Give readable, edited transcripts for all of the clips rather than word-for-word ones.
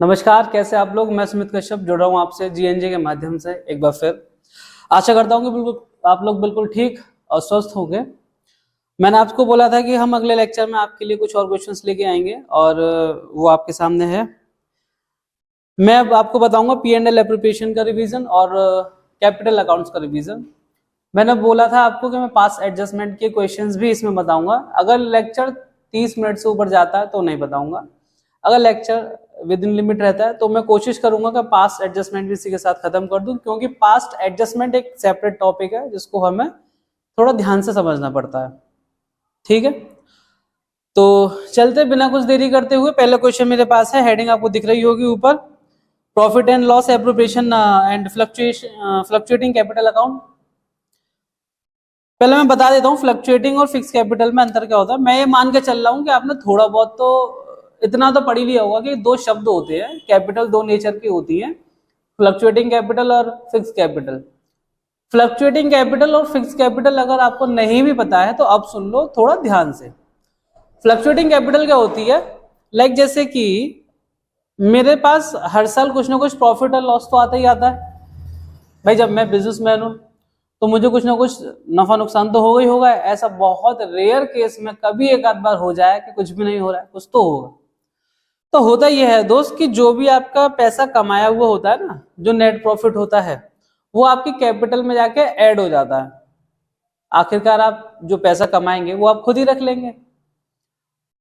नमस्कार, कैसे आप लोग। मैं सुमित कश्यप जुड़ रहा हूँ आपसे जीएनजे के माध्यम से एक बार फिर। आशा करता हूँ कि बिल्कुल आप लोग बिल्कुल ठीक और स्वस्थ होंगे। मैंने आपको बोला था कि हम अगले लेक्चर में आपके लिए कुछ और क्वेश्चंस लेके आएंगे और वो आपके सामने है। मैं अब आपको बताऊंगा P&L एप्रोप्रिएशन का रिवीजन और कैपिटल अकाउंट्स का रिवीजन। मैंने बोला था आपको कि मैं पास्ट एडजस्टमेंट के क्वेश्चंस भी इसमें बताऊंगा। अगर लेक्चर 30 मिनट से ऊपर जाता है तो नहीं बताऊंगा। अगर लेक्चर विद इन लिमिट रहता है तो मैं कोशिश करूंगा कि पास्ट एडजस्टमेंट भी इसी के साथ खत्म कर दूं, क्योंकि पास्ट एडजस्टमेंट एक सेपरेट टॉपिक है जिसको हमें थोड़ा ध्यान से समझना पड़ता है। ठीक है, तो चलते बिना कुछ देरी करते हुए पहला क्वेश्चन मेरे पास है। हेडिंग आपको दिख रही होगी ऊपर, profit and loss appropriation and fluctuating capital account. पहले मैं बता देता हूँ फ्लक्चुएटिंग और फिक्स कैपिटल में अंतर क्या होता है। मैं ये मान के चल रहा हूँ कि आपने थोड़ा बहुत तो इतना तो पढ़ ही लिया होगा कि दो शब्द होते हैं, कैपिटल दो नेचर की होती है, फ्लक्चुएटिंग कैपिटल और फिक्स कैपिटल। फ्लक्चुएटिंग कैपिटल और फिक्स कैपिटल अगर आपको नहीं भी पता है तो अब सुन लो थोड़ा ध्यान से। फ्लक्चुएटिंग कैपिटल क्या होती है, लाइक जैसे कि मेरे पास हर साल कुछ ना कुछ प्रॉफिट और लॉस तो आता ही आता है भाई। जब मैं बिजनेसमैन हूं तो मुझे कुछ ना कुछ नफा नुकसान तो होगा ही होगा। ऐसा बहुत रेयर केस में कभी एक आध बार हो जाए कि कुछ भी नहीं हो रहा है, कुछ तो होगा। तो होता यह है दोस्त कि जो भी आपका पैसा कमाया हुआ होता है ना, जो नेट प्रॉफिट होता है, वो आपकी कैपिटल में जाके ऐड हो जाता है। आखिरकार आप जो पैसा कमाएंगे वो आप खुद ही रख लेंगे।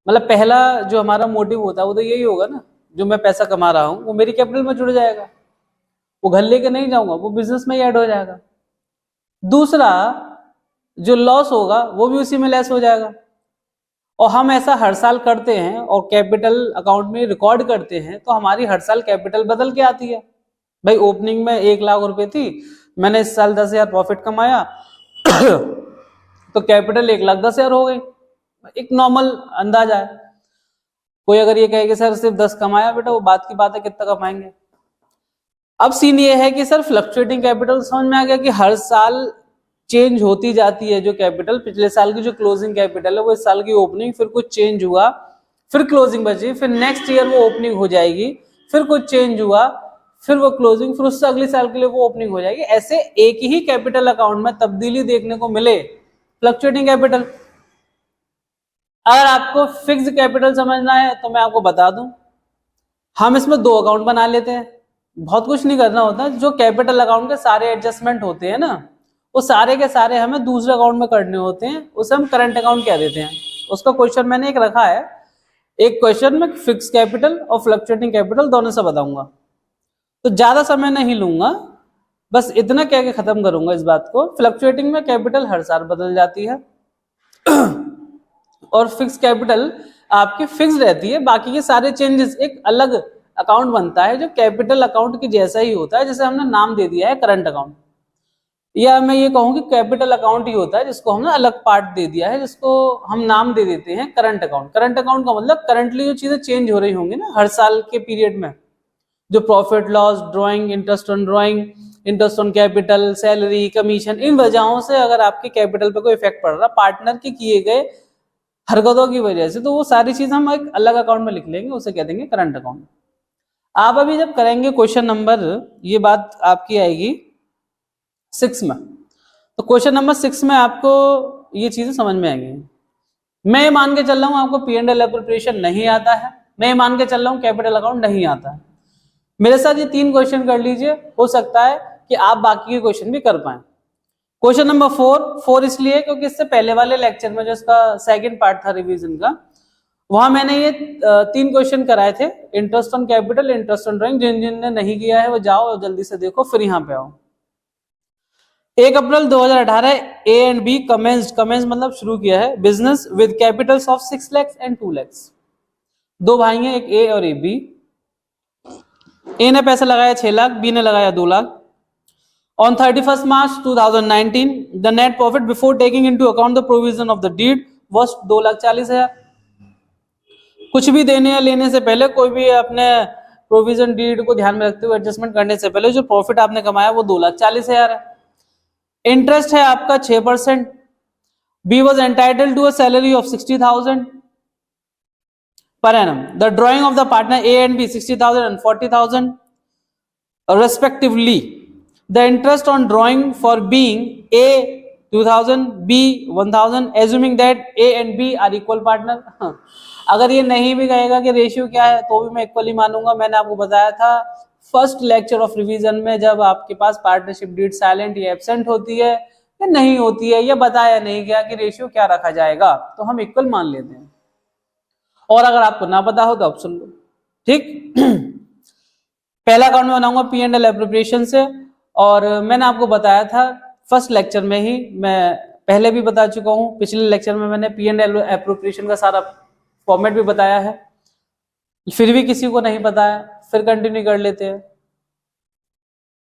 मतलब पहला जो हमारा मोटिव होता है वो तो यही होगा ना, जो मैं पैसा कमा रहा हूं वो मेरी कैपिटल में जुड़ जाएगा, वो घर लेके नहीं जाऊंगा, वो बिजनेस में ही ऐड हो जाएगा। दूसरा जो लॉस होगा वो भी उसी में लेस हो जाएगा। और हम ऐसा हर साल करते हैं और कैपिटल अकाउंट में रिकॉर्ड करते हैं, तो हमारी हर साल कैपिटल बदल के आती है। भाई ओपनिंग में 1 लाख रुपए थी, मैंने इस साल 10,000 प्रॉफिट कमाया तो कैपिटल 1,10,000 हो गई। एक नॉर्मल अंदाजा है। कोई अगर ये कहे कि सर सिर्फ 10 कमाया, बेटा वो बात की बात है, कितना कमाएंगे। अब सीन ये है कि सर फ्लक्चुएटिंग कैपिटल समझ में आ गया कि हर साल चेंज होती जाती है जो कैपिटल। पिछले साल की जो क्लोजिंग कैपिटल है वो इस साल की ओपनिंग, फिर कुछ चेंज हुआ, फिर क्लोजिंग बची, फिर नेक्स्ट ईयर वो ओपनिंग हो जाएगी, फिर कुछ चेंज हुआ, फिर वो क्लोजिंग, फिर उससे अगले साल के लिए वो ओपनिंग हो जाएगी। ऐसे एक ही कैपिटल अकाउंट में तब्दीली देखने को मिले फ्लक्चुएटिंग कैपिटल। अगर आपको फिक्स कैपिटल समझना है तो मैं आपको बता दूं, हम इसमें 2 अकाउंट बना लेते हैं। बहुत कुछ नहीं करना होता, जो कैपिटल अकाउंट के सारे एडजस्टमेंट होते हैं ना, वो सारे के सारे हमें दूसरे अकाउंट में करने होते हैं, उसे हम करंट अकाउंट कह देते हैं। उसका क्वेश्चन मैंने एक रखा है, एक क्वेश्चन में फिक्स कैपिटल और फ्लक्चुएटिंग कैपिटल दोनों से बताऊंगा। तो ज्यादा समय नहीं लूंगा, बस इतना कह के खत्म करूंगा इस बात को। फ्लक्चुएटिंग में कैपिटल हर साल बदल जाती है और फिक्स कैपिटल आपकी फिक्स रहती है। बाकी के सारे चेंजेस एक अलग अकाउंट बनता है जो कैपिटल अकाउंट की जैसा ही होता है, जैसे हमने नाम दे दिया है करंट अकाउंट, या मैं ये कहूँ कि कैपिटल अकाउंट ही होता है जिसको हमने अलग पार्ट दे दिया है, जिसको हम नाम दे देते हैं करंट अकाउंट। करंट अकाउंट का मतलब करंटली जो चीजें चेंज हो रही होंगी ना हर साल के पीरियड में, जो profit loss, drawing, interest on drawing, interest on capital, salary, commission, इन वजहों से अगर आपके कैपिटल पे कोई इफेक्ट पड़ रहा पार्टनर के किए गए हरकतों की वजह से, तो वो सारी चीज हम एक अलग अकाउंट में लिख लेंगे, उसे कह देंगे करंट अकाउंट। आप अभी जब करेंगे क्वेश्चन नंबर, ये बात आपकी आएगी 6 में, तो क्वेश्चन नंबर 6 में आपको ये चीजें समझ में आएंगी। मैं ये मान के चल रहा हूं आपको P&L एप्रोप्रिएशन नहीं आता है, मैं ये मान के चल रहा हूं कैपिटल अकाउंट नहीं आता है। मेरे साथ ये 3 क्वेश्चन कर लीजिए, हो सकता है कि आप बाकी के क्वेश्चन भी कर पाए। क्वेश्चन नंबर 4 इसलिए क्योंकि इससे पहले वाले लेक्चर में जो इसका सेकंड पार्ट था रिवीजन का, वहां मैंने ये 3 क्वेश्चन कराए थे, interest on capital, interest on drawing. जिन जिन ने नहीं किया है वो जाओ और जल्दी से देखो, फिर यहाँ पे आओ। 1 अप्रैल 2018 ए एंड बी कमेंस्ड मतलब शुरू किया है business with Capitals of 6 lakh and 2 lakh. 2 भाई हैं, एक ए और एक बी। ए ने पैसा लगाया 6 लाख, बी ने लगाया 2 lakh. On 31st March 2019, the net profit before taking into account the provision of the deed was 2,40,000। कुछ भी देने या लेने से पहले, कोई भी अपने प्रोविजन डीड को ध्यान में रखते हुए एडजस्टमेंट करने से पहले जो प्रॉफिट आपने कमाया वो 2,40,000 है। इंटरेस्ट है आपका 6%। B was entitled to a salary of 60,000। per annum. The drawing of the partner A and B 60,000 and 40,000 respectively. The interest on drawing for being A 2000, B 1000, assuming that A and B are equal partner. अगर ये नहीं भी कहेगा कि ratio क्या है तो भी मैं इक्वली मानूंगा। मैंने आपको बताया था फर्स्ट लेक्चर ऑफ रिवीजन में, जब आपके पास पार्टनरशिप डीड साइलेंट या एब्सेंट होती है या नहीं होती है, या बताया नहीं गया कि रेशियो क्या रखा जाएगा, तो हम इक्वल मान लेते हैं। और अगर आपको ना पता हो तो आप सुन लो, ठीक। पहला अकाउंट में बनाऊंगा पी एंड एल एप्रोप्रिएशन से, और मैंने आपको बताया था फर्स्ट लेक्चर में ही, मैं पहले भी बता चुका हूं, पिछले लेक्चर में मैंने पी एंड एल एप्रोप्रिएशन का सारा फॉर्मेट भी बताया है। फिर भी किसी को नहीं पता है, फिर कंटिन्यू कर लेते हैं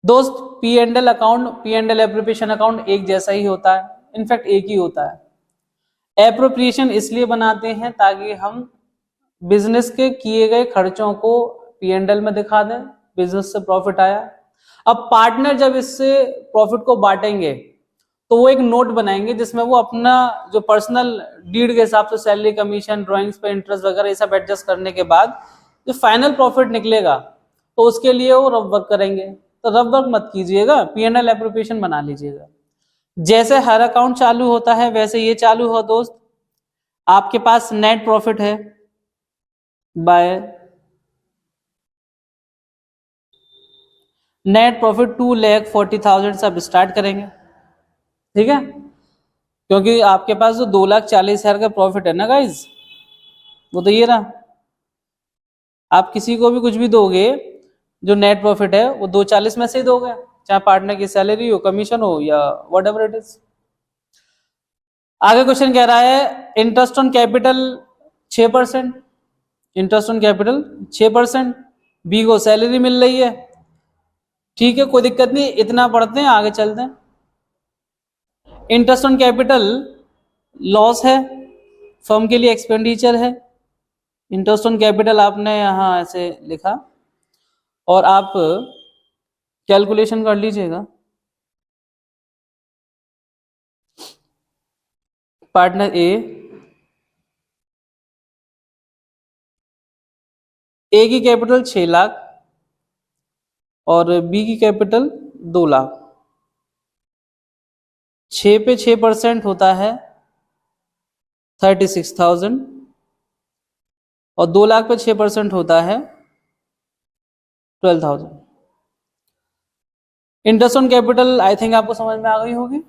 दोस्त। P and L account, P and L appropriation account एक जैसा ही होता है, इनफैक्ट एक ही होता है। एप्रोप्रिएशन इसलिए बनाते हैं ताकि हम बिजनेस के किए गए खर्चों को पी एंड एल में दिखा दें, बिजनेस से प्रॉफिट आया। अब पार्टनर जब इससे प्रॉफिट को बांटेंगे तो वो एक नोट बनाएंगे जिसमें वो अपना जो पर्सनल डीड के हिसाब से सैलरी, कमीशन, ड्राइंग्स पे इंटरेस्ट वगैरह ये सब एडजस्ट करने के बाद जो फाइनल प्रॉफिट निकलेगा तो उसके लिए वो रफ वर्क करेंगे। तो रफ वर्क मत कीजिएगा, पी एंड एल एप्रोप्रिएशन बना लीजिएगा। जैसे हर अकाउंट चालू होता है वैसे ये चालू हो दोस्त। आपके पास नेट प्रॉफिट है बाय नेट प्रॉफिट 2,40,000 से आप स्टार्ट करेंगे, ठीक है, क्योंकि आपके पास जो 2,40,000 का प्रॉफिट है ना गाइज, वो तो ये रहा। आप किसी को भी कुछ भी दोगे जो नेट प्रॉफिट है वो 240 में से ही दोगे, चाहे पार्टनर की सैलरी हो, कमीशन हो, या वट एवर इट इज। आगे क्वेश्चन कह रहा है interest on capital 6%, interest on capital 6%, B को सैलरी मिल रही है, ठीक है, कोई दिक्कत नहीं, इतना पढ़ते हैं आगे चलते हैं। इंटरेस्ट ऑन कैपिटल लॉस है, फर्म के लिए एक्सपेंडिचर है। इंटरेस्ट ऑन कैपिटल आपने यहां ऐसे लिखा और आप कैलकुलेशन कर लीजिएगा। पार्टनर ए की कैपिटल 6 लाख और बी की कैपिटल 2 लाख। 6 पे 6% होता है 36,000 और 2 लाख पे 6% होता है 12,000। Interest on capital I think आपको समझ में आ गई होगी,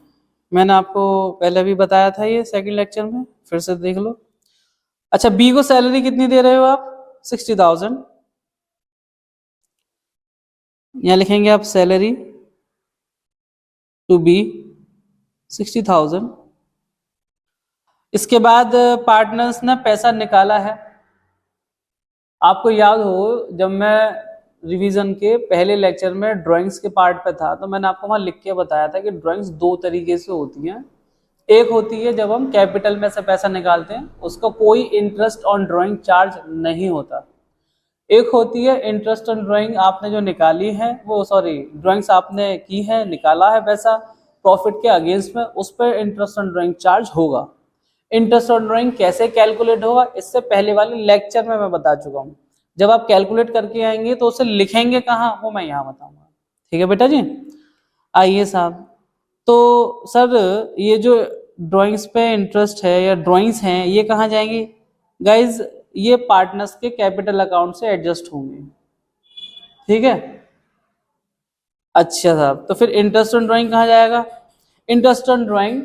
मैंने आपको पहले भी बताया था ये सेकंड लेक्चर में, फिर से देख लो। अच्छा, बी को सैलरी कितनी दे रहे हो आप? 60,000। यहां लिखेंगे आप सैलरी टू बी 60,000। इसके बाद पार्टनर्स ने पैसा निकाला है। आपको याद हो जब मैं रिवीजन के पहले लेक्चर में ड्राइंग्स के पार्ट पे था तो मैंने आपको वहां लिख के बताया था कि ड्राइंग्स दो तरीके से होती हैं। एक होती है जब हम कैपिटल में से पैसा निकालते हैं, उसका कोई इंटरेस्ट ऑन ड्राइंग चार्ज नहीं होता। एक होती है इंटरेस्ट ऑन ड्राइंग, आपने जो निकाली है वो, सॉरी, ड्राइंग्स आपने की है, निकाला है पैसा प्रॉफिट के अगेंस्ट में, उस पर इंटरेस्ट ऑन ड्राइंग चार्ज होगा। इंटरेस्ट ऑन ड्राइंग कैसे कैलकुलेट होगा इससे पहले वाले लेक्चर में मैं बता चुका हूँ। जब आप कैलकुलेट करके आएंगे तो उसे लिखेंगे कहाँ वो मैं यहाँ बताऊंगा, ठीक है बेटा जी। आइए साहब, तो सर ये जो ड्राइंग्स पे इंटरेस्ट है या ड्राइंग्स हैं ये कहाँ जाएंगी गाइज? ये पार्टनर्स के कैपिटल अकाउंट से एडजस्ट होंगे, ठीक है। अच्छा साहब, तो फिर इंटरेस्ट ऑन ड्राइंग कहाँ जाएगा? इंटरेस्ट ऑन ड्राइंग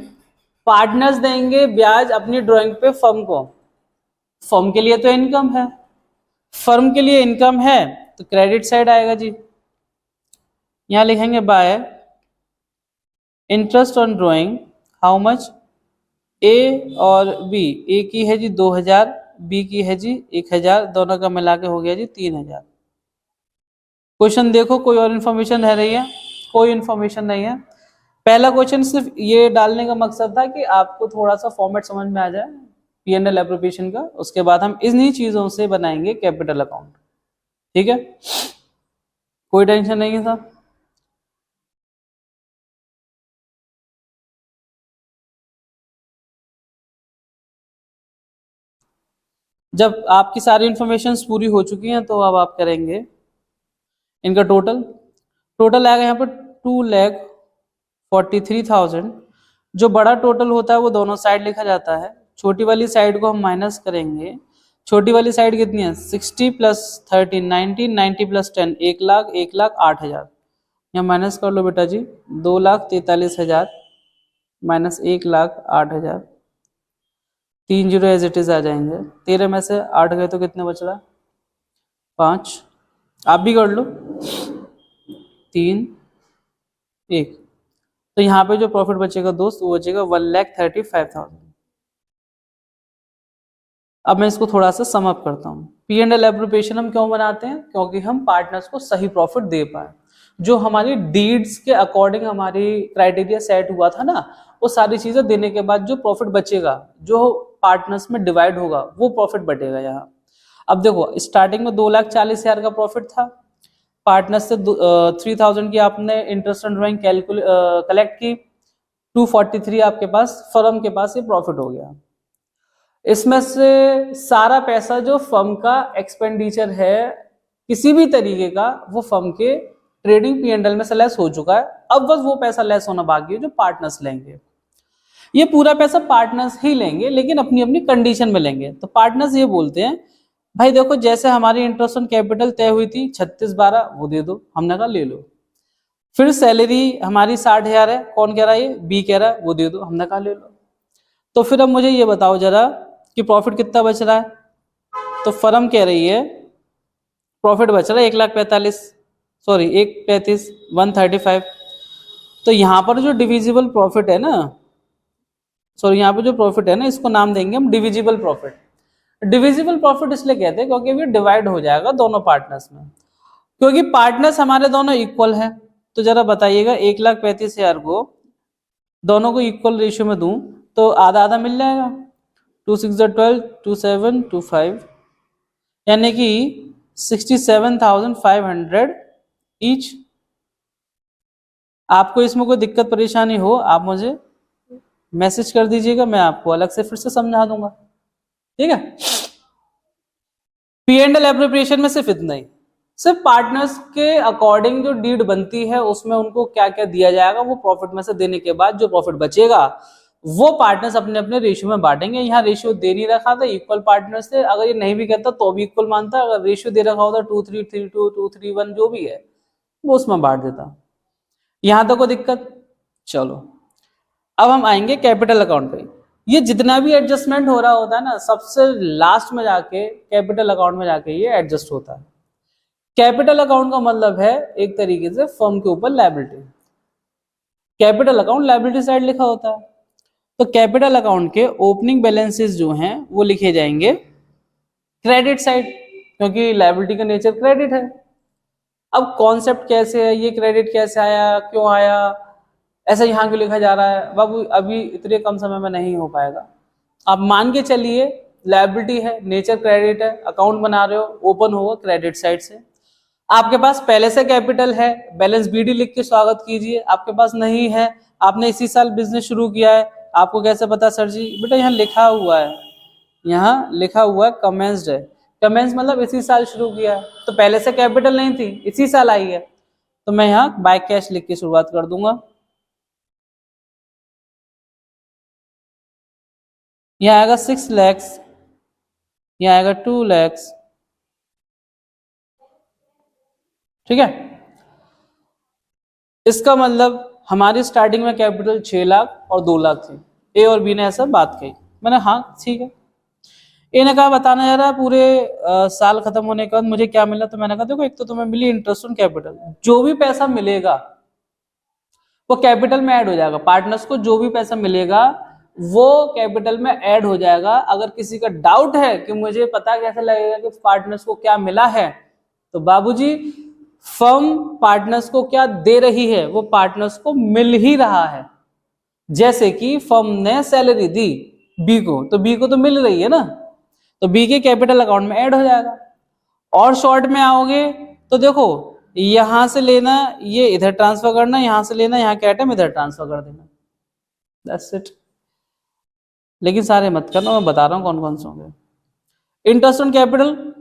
पार्टनर्स देंगे ब्याज अपनी ड्राइंग पे फर्म को। फर्म के लिए तो इनकम है, फर्म के लिए इनकम है तो क्रेडिट साइड आएगा जी। यहां लिखेंगे by interest on drawing how much, A और बी, ए की है जी 2,000, बी की है जी 1,000, दोनों का मिला के हो गया जी 3,000। क्वेश्चन देखो, कोई और इन्फॉर्मेशन है रही है? कोई इन्फॉर्मेशन नहीं है। पहला क्वेश्चन सिर्फ ये डालने का मकसद था कि आपको थोड़ा सा फॉर्मेट समझ में आ जाए पी एंड एल एप्रोप्रिएशन का, उसके बाद हम इन्हीं चीजों से बनाएंगे कैपिटल अकाउंट, ठीक है, कोई टेंशन नहीं है साहब। जब आपकी सारी इंफॉर्मेशन पूरी हो चुकी हैं तो अब आप करेंगे इनका टोटल आएगा यहाँ पर 2,43,000। जो बड़ा टोटल होता है वो दोनों साइड लिखा जाता है, छोटी वाली साइड को हम माइनस करेंगे। छोटी वाली साइड कितनी है? 60 प्लस 13 90, 90 प्लस 10 1,08,000। यहाँ माइनस कर लो बेटा जी, 2,43,000 minus 1,08,000, 3 zero as it is आ जाएंगे। 13 में से 8 गए तो कितने बच रहा? 5। आप भी कर लो, 3 1। तो यहाँ पे जो प्रॉफिट बचेगा दोस्त वो बचेगा 1,35,000। अब मैं इसको थोड़ा सा सम अप करता हूँ। पी एंड एल एप्रोप्रिएशन हम क्यों बनाते हैं? क्योंकि हम पार्टनर्स को सही प्रॉफिट दे पाए। जो हमारी डीड्स के अकॉर्डिंग हमारी क्राइटेरिया सेट हुआ था ना, वो सारी चीजें देने के बाद जो प्रॉफिट बचेगा, जो पार्टनर्स में डिवाइड होगा, वो प्रॉफिट बटेगा यहाँ। अब देखो स्टार्टिंग में 2,40,000 का प्रॉफिट था, पार्टनर्स से 3,000 की आपने इंटरेस्ट एंड ड्राइंग कलेक्ट की, 243 आपके पास फर्म के पास ये प्रॉफिट हो गया। इसमें से सारा पैसा जो फर्म का एक्सपेंडिचर है किसी भी तरीके का, वो फर्म के ट्रेडिंग P&L में से लेस हो चुका है। अब बस वो पैसा लेस होना बाकी है जो पार्टनर्स लेंगे। ये पूरा पैसा पार्टनर्स ही लेंगे, लेकिन अपनी अपनी कंडीशन में लेंगे। तो पार्टनर्स ये बोलते हैं भाई देखो, जैसे हमारी इंटरेस्ट ऑन कैपिटल तय हुई थी 36/12, वो दे दो। हमने कहा ले लो। फिर सैलरी हमारी 60,000 है, कौन कह रहा है? ये बी कह रहा है, वो दे दो। हमने कहा ले लो। तो फिर अब मुझे ये बताओ जरा कि प्रॉफिट कितना बच रहा है? तो फर्म कह रही है प्रॉफिट बच रहा है 1,35,000, सॉरी 1,35, 135। तो यहाँ पर जो डिविजिबल प्रॉफिट है ना, सॉरी यहाँ पे जो प्रॉफिट है ना, इसको नाम देंगे हम डिविजिबल प्रॉफिट। डिविजिबल प्रॉफिट इसलिए कहते हैं क्योंकि ये डिवाइड हो जाएगा दोनों पार्टनर्स में, क्योंकि पार्टनर्स हमारे दोनों इक्वल है। तो जरा बताइएगा 1,35,000 को दोनों को इक्वल रेशियो में दूं तो आधा आधा मिल जाएगा। 2 6 12, 2 7 2 5, यानी कि 67,500 ईच। आपको इसमें कोई दिक्कत परेशानी हो आप मुझे मैसेज कर दीजिएगा, मैं आपको अलग से फिर से समझा दूंगा, ठीक है। P&L एप्रोप्रिएशन में सिर्फ इतना ही, सिर्फ पार्टनर्स के अकॉर्डिंग जो डीड बनती है उसमें उनको क्या क्या दिया जाएगा, वो प्रॉफिट में से देने के बाद जो प्रॉफिट बचेगा वो पार्टनर्स अपने अपने रेशियो में बांटेंगे। यहाँ रेशियो दे नहीं रखा था, इक्वल पार्टनर्स थे। अगर ये नहीं भी कहता तो भी इक्वल मानता, अगर रेशियो दे रखा होता 2-3-3-2, 2-3-1 जो भी है वो उसमें बांट देता। यहां तक कोई दिक्कत? चलो अब हम आएंगे कैपिटल अकाउंट पे। ये जितना भी एडजस्टमेंट हो रहा होता है ना, सबसे लास्ट में जाके कैपिटल अकाउंट में जाके ये एडजस्ट होता है। कैपिटल अकाउंट का मतलब है एक तरीके से फर्म के ऊपर liability. Capital account liability side लिखा होता है। तो कैपिटल अकाउंट के ओपनिंग बैलेंसेस जो हैं वो लिखे जाएंगे क्रेडिट साइड, क्योंकि लायबिलिटी का नेचर क्रेडिट है। अब कॉन्सेप्ट कैसे है, ये क्रेडिट कैसे आया, क्यों आया, ऐसा यहाँ क्यों लिखा जा रहा है बाबू, अभी इतने कम समय में नहीं हो पाएगा। आप मान के चलिए लायबिलिटी है, नेचर क्रेडिट है, अकाउंट बना रहे हो, ओपन होगा क्रेडिट साइड से। आपके पास पहले से कैपिटल है, बैलेंस बीडी लिख के स्वागत कीजिए। आपके पास नहीं है, आपने इसी साल बिजनेस शुरू किया है, आपको कैसे पता सर जी? बेटा यहाँ लिखा हुआ है, यहाँ लिखा हुआ है कमेंस्ड है। कमेंस मतलब इसी साल शुरू किया है, तो पहले से कैपिटल नहीं थी, इसी साल आई है। तो मैं यहाँ बाय कैश लिख के शुरुआत कर दूंगा। यहाँ आएगा 6 लाख, यहाँ आएगा 2 लाख, ठीक है। इसका मतलब हमारी स्टार्टिंग में कैपिटल 6 लाख और 2 लाख थी। ए और बी ने ऐसा बात कही, मैंने हाँ ठीक है। ए ने कहा बताना जा रहा है पूरे साल खत्म होने के बाद मुझे क्या मिला। तो मैंने कहा देखो, एक तो तुम्हें मिली इंटरेस्ट ऑन कैपिटल, जो भी पैसा मिलेगा वो कैपिटल में ऐड हो जाएगा। पार्टनर्स को जो भी पैसा मिलेगा वो कैपिटल में ऐड हो जाएगा। अगर किसी का डाउट है कि मुझे पता कैसे लगेगा कि पार्टनर्स को क्या मिला है, तो बाबूजी फर्म पार्टनर्स को क्या दे रही है, वो पार्टनर्स को मिल ही रहा है। जैसे कि फर्म ने सैलरी दी बी को, तो बी को तो मिल रही है ना, तो बी के कैपिटल अकाउंट में ऐड हो जाएगा। और शॉर्ट में आओगे तो देखो, यहां से लेना ये इधर ट्रांसफर करना, यहां से लेना यहाँ के आइटम इधर ट्रांसफर कर देना, दैट्स इट। लेकिन सारे मत करना, मैं बता रहा हूं कौन कौन से होंगे। इंटरेस्ट ऑन कैपिटल,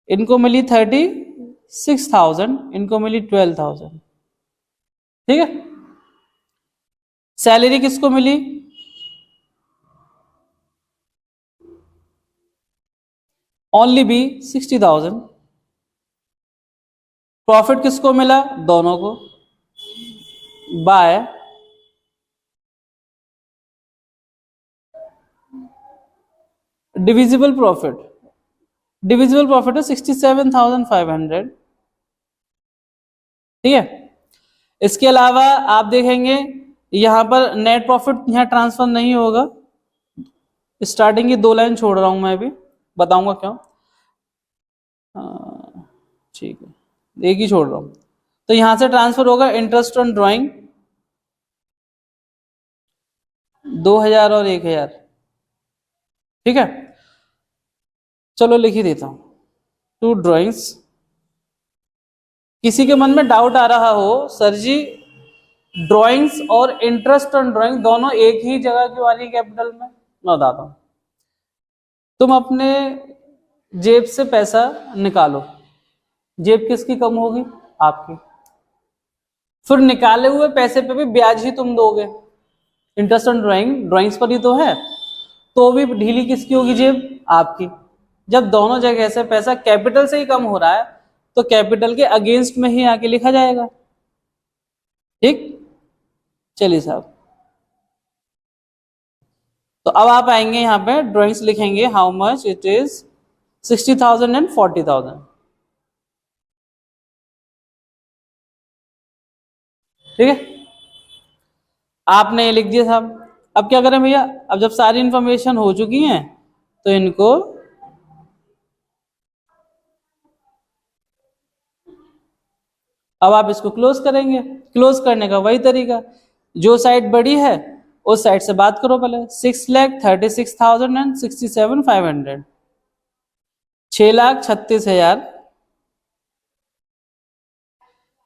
इनको मिली 36,000, इनको मिली 12,000, ठीक है। सैलरी किसको मिली, ओनली बी 60,000। प्रॉफिट किसको मिला, दोनों को, bye divisible profit, divisible profit है 67,500, ठीक है। इसके अलावा आप देखेंगे यहां पर नेट प्रॉफिट यहां ट्रांसफर नहीं होगा, स्टार्टिंग की 2 लाइन छोड़ रहा हूं मैं, अभी बताऊंगा क्यों, ठीक है, एक ही छोड़ रहा हूं। तो यहां से ट्रांसफर होगा इंटरेस्ट ऑन ड्राइंग 2,000 और 1,000, ठीक है। चलो लिख ही देता हूं, 2 ड्राइंग्स। किसी के मन में डाउट आ रहा हो सर जी ड्राइंग्स और इंटरेस्ट ऑन ड्राइंग दोनों एक ही जगह क्यों आ रही है कैपिटल में, मैं बताता हूं। तुम अपने जेब से पैसा निकालो, जेब किसकी कम होगी, आपकी, फिर निकाले हुए पैसे पे भी ब्याज ही तुम दोगे, इंटरेस्ट ऑन ड्राइंग्स पर ही तो है, तो भी ढीली किसकी होगी, जेब आपकी। जब दोनों जगह से पैसा कैपिटल से ही कम हो रहा है तो कैपिटल के अगेंस्ट में ही आके लिखा जाएगा, ठीक। चलिए साहब, तो अब आप आएंगे यहां पे ड्राइंग्स लिखेंगे, how much it is 60,000 and 40,000, ठीक है। आपने ये लिख दिया साहब। अब क्या करें भैया, अब जब सारी इंफॉर्मेशन हो चुकी है तो इनको अब आप इसको क्लोज करेंगे। क्लोज करने का वही तरीका, जो साइड बड़ी है उस साइड से बात करो पहले, 6,36,000 एंड 67,500, 6,36,000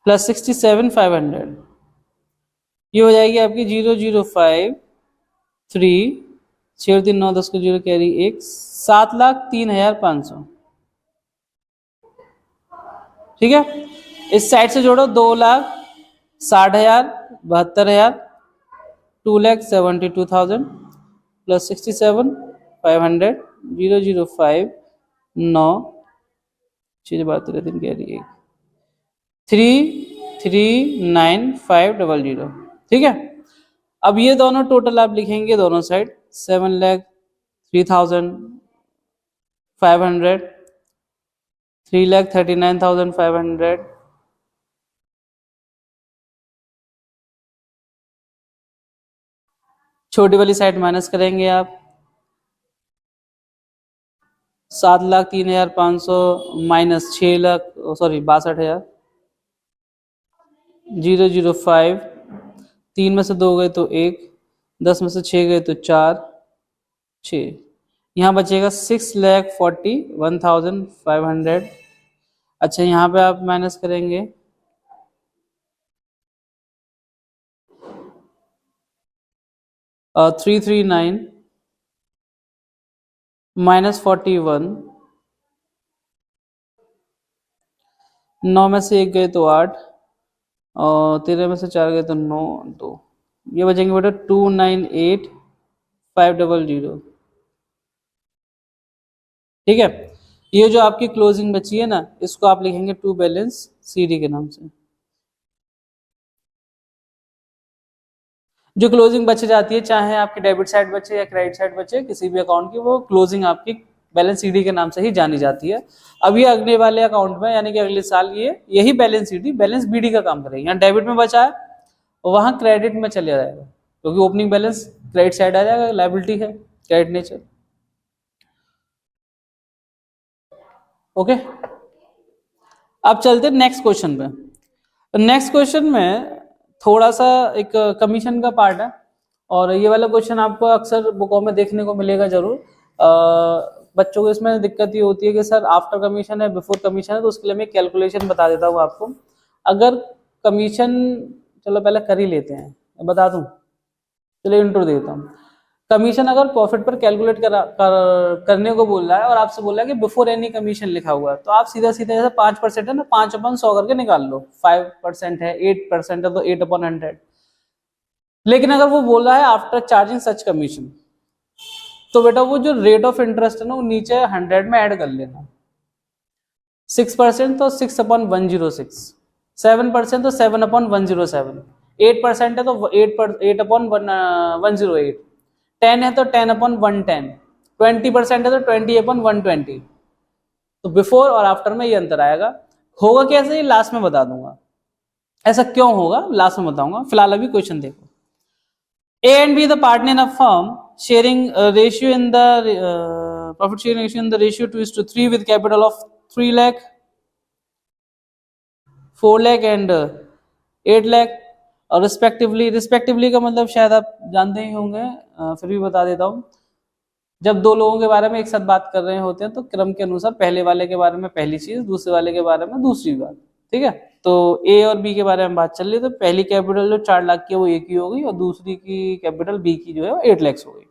प्लस 67,500, ये हो जाएगी आपकी 0,053, 6 3 9 10 को 0 कैरी 1, 7,03,500, ठीक है। इस साइड से जोड़ो 2,60,000, 72,000, 2,72,000 प्लस 67,500, 0,059, 6 12 3 कैरी 1, 3,39,500, ठीक है। अब ये दोनों टोटल आप लिखेंगे दोनों साइड, 7,03,500, 3,39,500, छोटी वाली साइड माइनस करेंगे आप, 7,03,500 माइनस 62,000, 0,05, 3 में से 2 गए तो 1, 10 में से 6 गए तो 4, 6, यहाँ बचेगा 6,41,500। अच्छा यहाँ पे आप माइनस करेंगे 339 माइनस 41, 9 में से 1 गए तो 8, और 13 में से 4 गए तो 9, 2, ये बचेंगे बेटा 2,98,500, ठीक है। ये जो आपकी क्लोजिंग बची है ना, इसको आप लिखेंगे टू बैलेंस सीडी के नाम से। जो क्लोजिंग बच जाती है, चाहे आपकी डेबिट साइड बचे या क्रेडिट साइड बचे, किसी भी अकाउंट की, वो क्लोजिंग आपकी बैलेंस सीडी के नाम से ही जानी जाती है। अब ये अगले वाले अकाउंट में यानी कि अगले साल ये यही बैलेंस सीडी बैलेंस बीडी का काम करेगी। यहाँ डेबिट में बचा है वहां क्रेडिट में चले जाएगा, क्योंकि ओपनिंग बैलेंस क्रेडिट साइड आ जाएगा, लायबिलिटी है क्रेडिट नेचर, ओके। अब चलते नेक्स्ट क्वेश्चन पे। नेक्स्ट क्वेश्चन में थोड़ा सा एक कमीशन का पार्ट है, और ये वाला क्वेश्चन आपको अक्सर बुकों में देखने को मिलेगा जरूर। बच्चों को इसमें दिक्कत ये होती है कि सर आफ्टर कमीशन है बिफोर कमीशन है, तो उसके लिए मैं कैलकुलेशन बता देता हूँ आपको। अगर कमीशन, चलो पहले कर ही लेते हैं, बता दूं, चलिए इंट्रो देता हूँ। कमीशन अगर प्रॉफिट पर कैलकुलेट करने को बोल रहा है और आपसे बोल रहा है कि बिफोर एनी कमीशन लिखा हुआ है, तो आप सीधा सीधा जैसे 5% है ना, 5/100 करके निकाल लो। 5% है, 8% है तो 8/100। लेकिन अगर वो बोल रहा है आफ्टर चार्जिंग सच कमीशन, तो बेटा वो जो रेट ऑफ इंटरेस्ट है ना, वो नीचे 100 में ऐड कर लेना। 6% तो 6/106, 7% तो 7/107, 8% है तो 8/108, 10 है तो 10/110, 20% है तो 20/120। तो बिफोर और आफ्टर में ये अंतर आएगा। होगा कैसे, ये लास्ट में बता दूंगा। ऐसा क्यों होगा लास्ट में बताऊंगा, फिलहाल अभी क्वेश्चन देखो। A and B the partner in a firm sharing ratio in the profit sharing ratio in the ratio 2:3 with capital of 3 lakh, 4 lakh and 8 lakh और रिस्पेक्टिवली का मतलब शायद आप जानते ही होंगे, फिर भी बता देता हूँ। जब दो लोगों के बारे में एक साथ बात कर रहे होते हैं तो क्रम के अनुसार पहले वाले के बारे में पहली चीज, दूसरे वाले के बारे में दूसरी बात। ठीक है, तो ए और बी के बारे में बात चल रही है, तो पहली कैपिटल जो 4 लाख की है वो ए की हो गई और दूसरी की कैपिटल बी की जो है वो 8 लाख हो गई।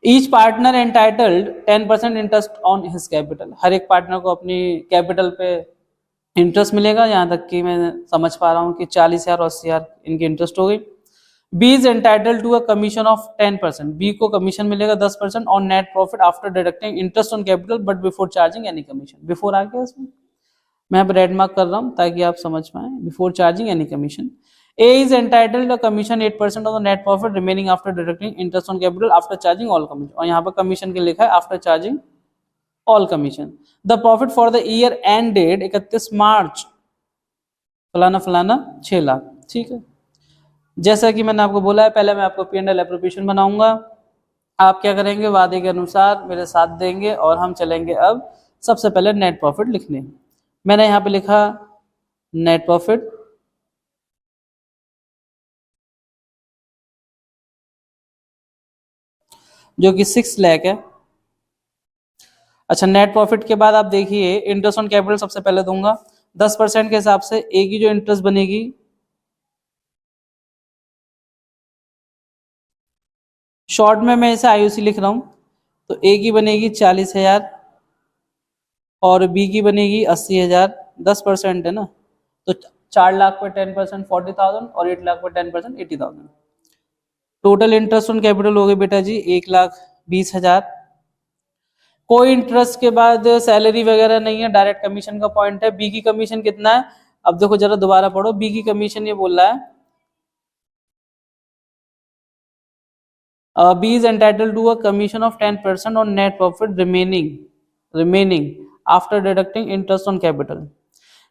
Each partner entitled 10% interest on his capital, हर एक पार्टनर को अपनी कैपिटल पे इंटरेस्ट मिलेगा। यहाँ तक कि मैं समझ पा रहा हूँ कि 40,000 और 80,000 इनकी इंटरेस्ट हो गई। B is entitle to a commission of 10%, B को कमीशन मिलेगा 10% on net profit after deducting interest on capital but before charging any commission. Before आ गया इसमें, मैं अब रेड मार्क कर रहा हूँ ताकि आप समझ पाए। Before charging any commission, A is entitled a commission 8% of the net profit remaining after deducting interest on capital after charging all commission, और यहाँ पर कमीशन के लिखा है after charging all commission. The profit for the year end date 31 March फलाना फलाना 6 लाख। ठीक है, जैसा कि मैंने आपको बोला है, पहले मैं आपको P&L एप्रोप्रिएशन बनाऊंगा, आप क्या करेंगे वादे के अनुसार मेरे साथ देंगे और हम चलेंगे अब सबसे पहले नेट प्रॉफिट लिखने। मैंने यहाँ पे लिखा नेट प्रॉफिट, जो कि 6 लाख है। अच्छा, नेट प्रॉफिट के बाद आप देखिए इंटरेस्ट ऑन कैपिटल सबसे पहले दूंगा 10% के हिसाब से। ए की जो इंटरेस्ट बनेगी, शॉर्ट में मैं इसे आईयूसी लिख रहा हूं, तो ए की बनेगी 40,000 और बी की बनेगी 80,000। 10% है ना, तो 4 लाख पे 10% 40,000 और 8 लाख पे 10% 80,000। टोटल इंटरेस्ट ऑन कैपिटल हो गए बेटा जी 1,20,000। कोई इंटरेस्ट के बाद सैलरी वगैरह नहीं है, डायरेक्ट कमीशन का पॉइंट है। बी की कमीशन कितना है, अब देखो जरा दोबारा पढ़ो। बी की कमीशन ये बोल रहा है B is entitle to a commission of 10% on net profit remaining after deducting interest on capital.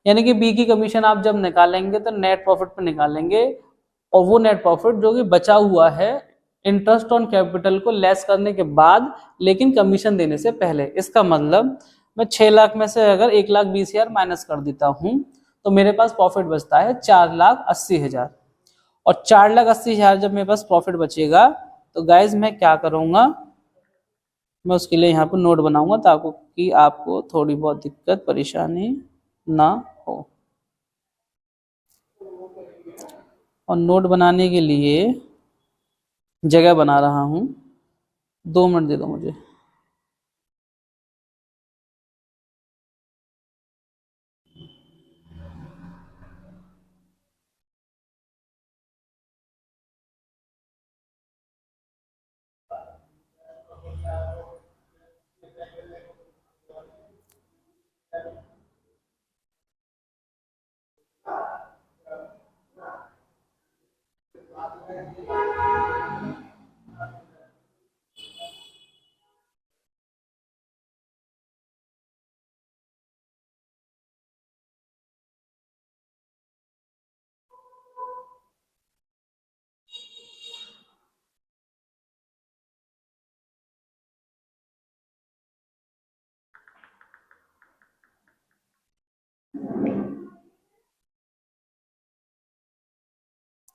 यानी कि बी की कमीशन आप जब निकालेंगे तो नेट प्रॉफिट पे निकालेंगे, और वो नेट प्रॉफिट जो कि बचा हुआ है इंटरेस्ट ऑन कैपिटल को लेस करने के बाद, लेकिन कमीशन देने से पहले। इसका मतलब मैं 6 लाख में से अगर 1,20,000 माइनस कर देता हूं तो मेरे पास प्रॉफिट बचता है 4,80,000। और 4,80,000 जब मेरे पास प्रॉफिट बचेगा तो गाइज मैं क्या करूंगा, मैं उसके लिए यहाँ पर नोट बनाऊंगा ताकि आपको थोड़ी बहुत दिक्कत परेशानी ना हो। और नोट बनाने के लिए जगह बना रहा हूं, 2 मिनट दे दो मुझे।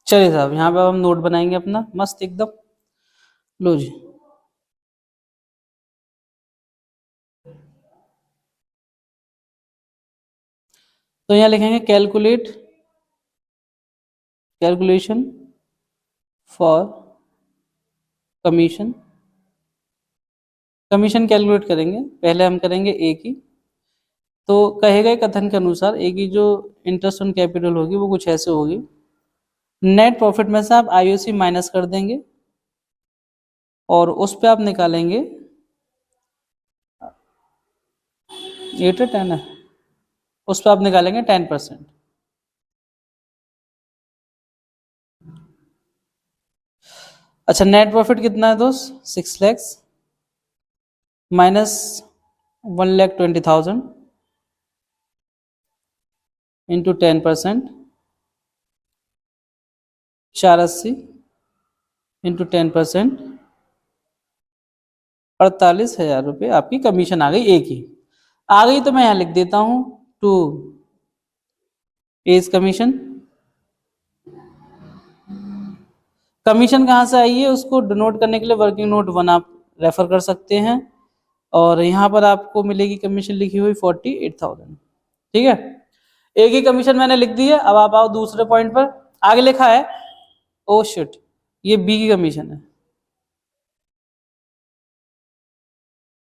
चलिए साहब, यहाँ पे हम नोट बनाएंगे अपना मस्त एकदम। लो जी, तो यहाँ लिखेंगे calculation for commission, commission calculate करेंगे। पहले हम करेंगे ए की। तो कहे गए कथन के अनुसार ए की जो इंटरेस्ट ऑन कैपिटल होगी वो कुछ ऐसे होगी। नेट प्रॉफिट में से आप आईओसी माइनस कर देंगे और उस पे आप निकालेंगे 8 है 10 है, उस पे आप निकालेंगे 10%। अच्छा, नेट प्रॉफिट कितना है दोस्त? 6 लैक्स माइनस 1,20,000 इंटू 10%, 480 इंटू 10%, 48,000 रुपये आपकी कमीशन आ गई एक ही। आ गई तो मैं यहां लिख देता हूं टू एज कमीशन। कमीशन कहाँ से आई है उसको डिनोट करने के लिए वर्किंग नोट 1 आप रेफर कर सकते हैं, और यहाँ पर आपको मिलेगी कमीशन लिखी हुई 48,000। ठीक है, एक ही कमीशन मैंने लिख दी है। अब आप आओ दूसरे पॉइंट पर। आगे लिखा है, ओ शिट, ये बी की कमीशन है,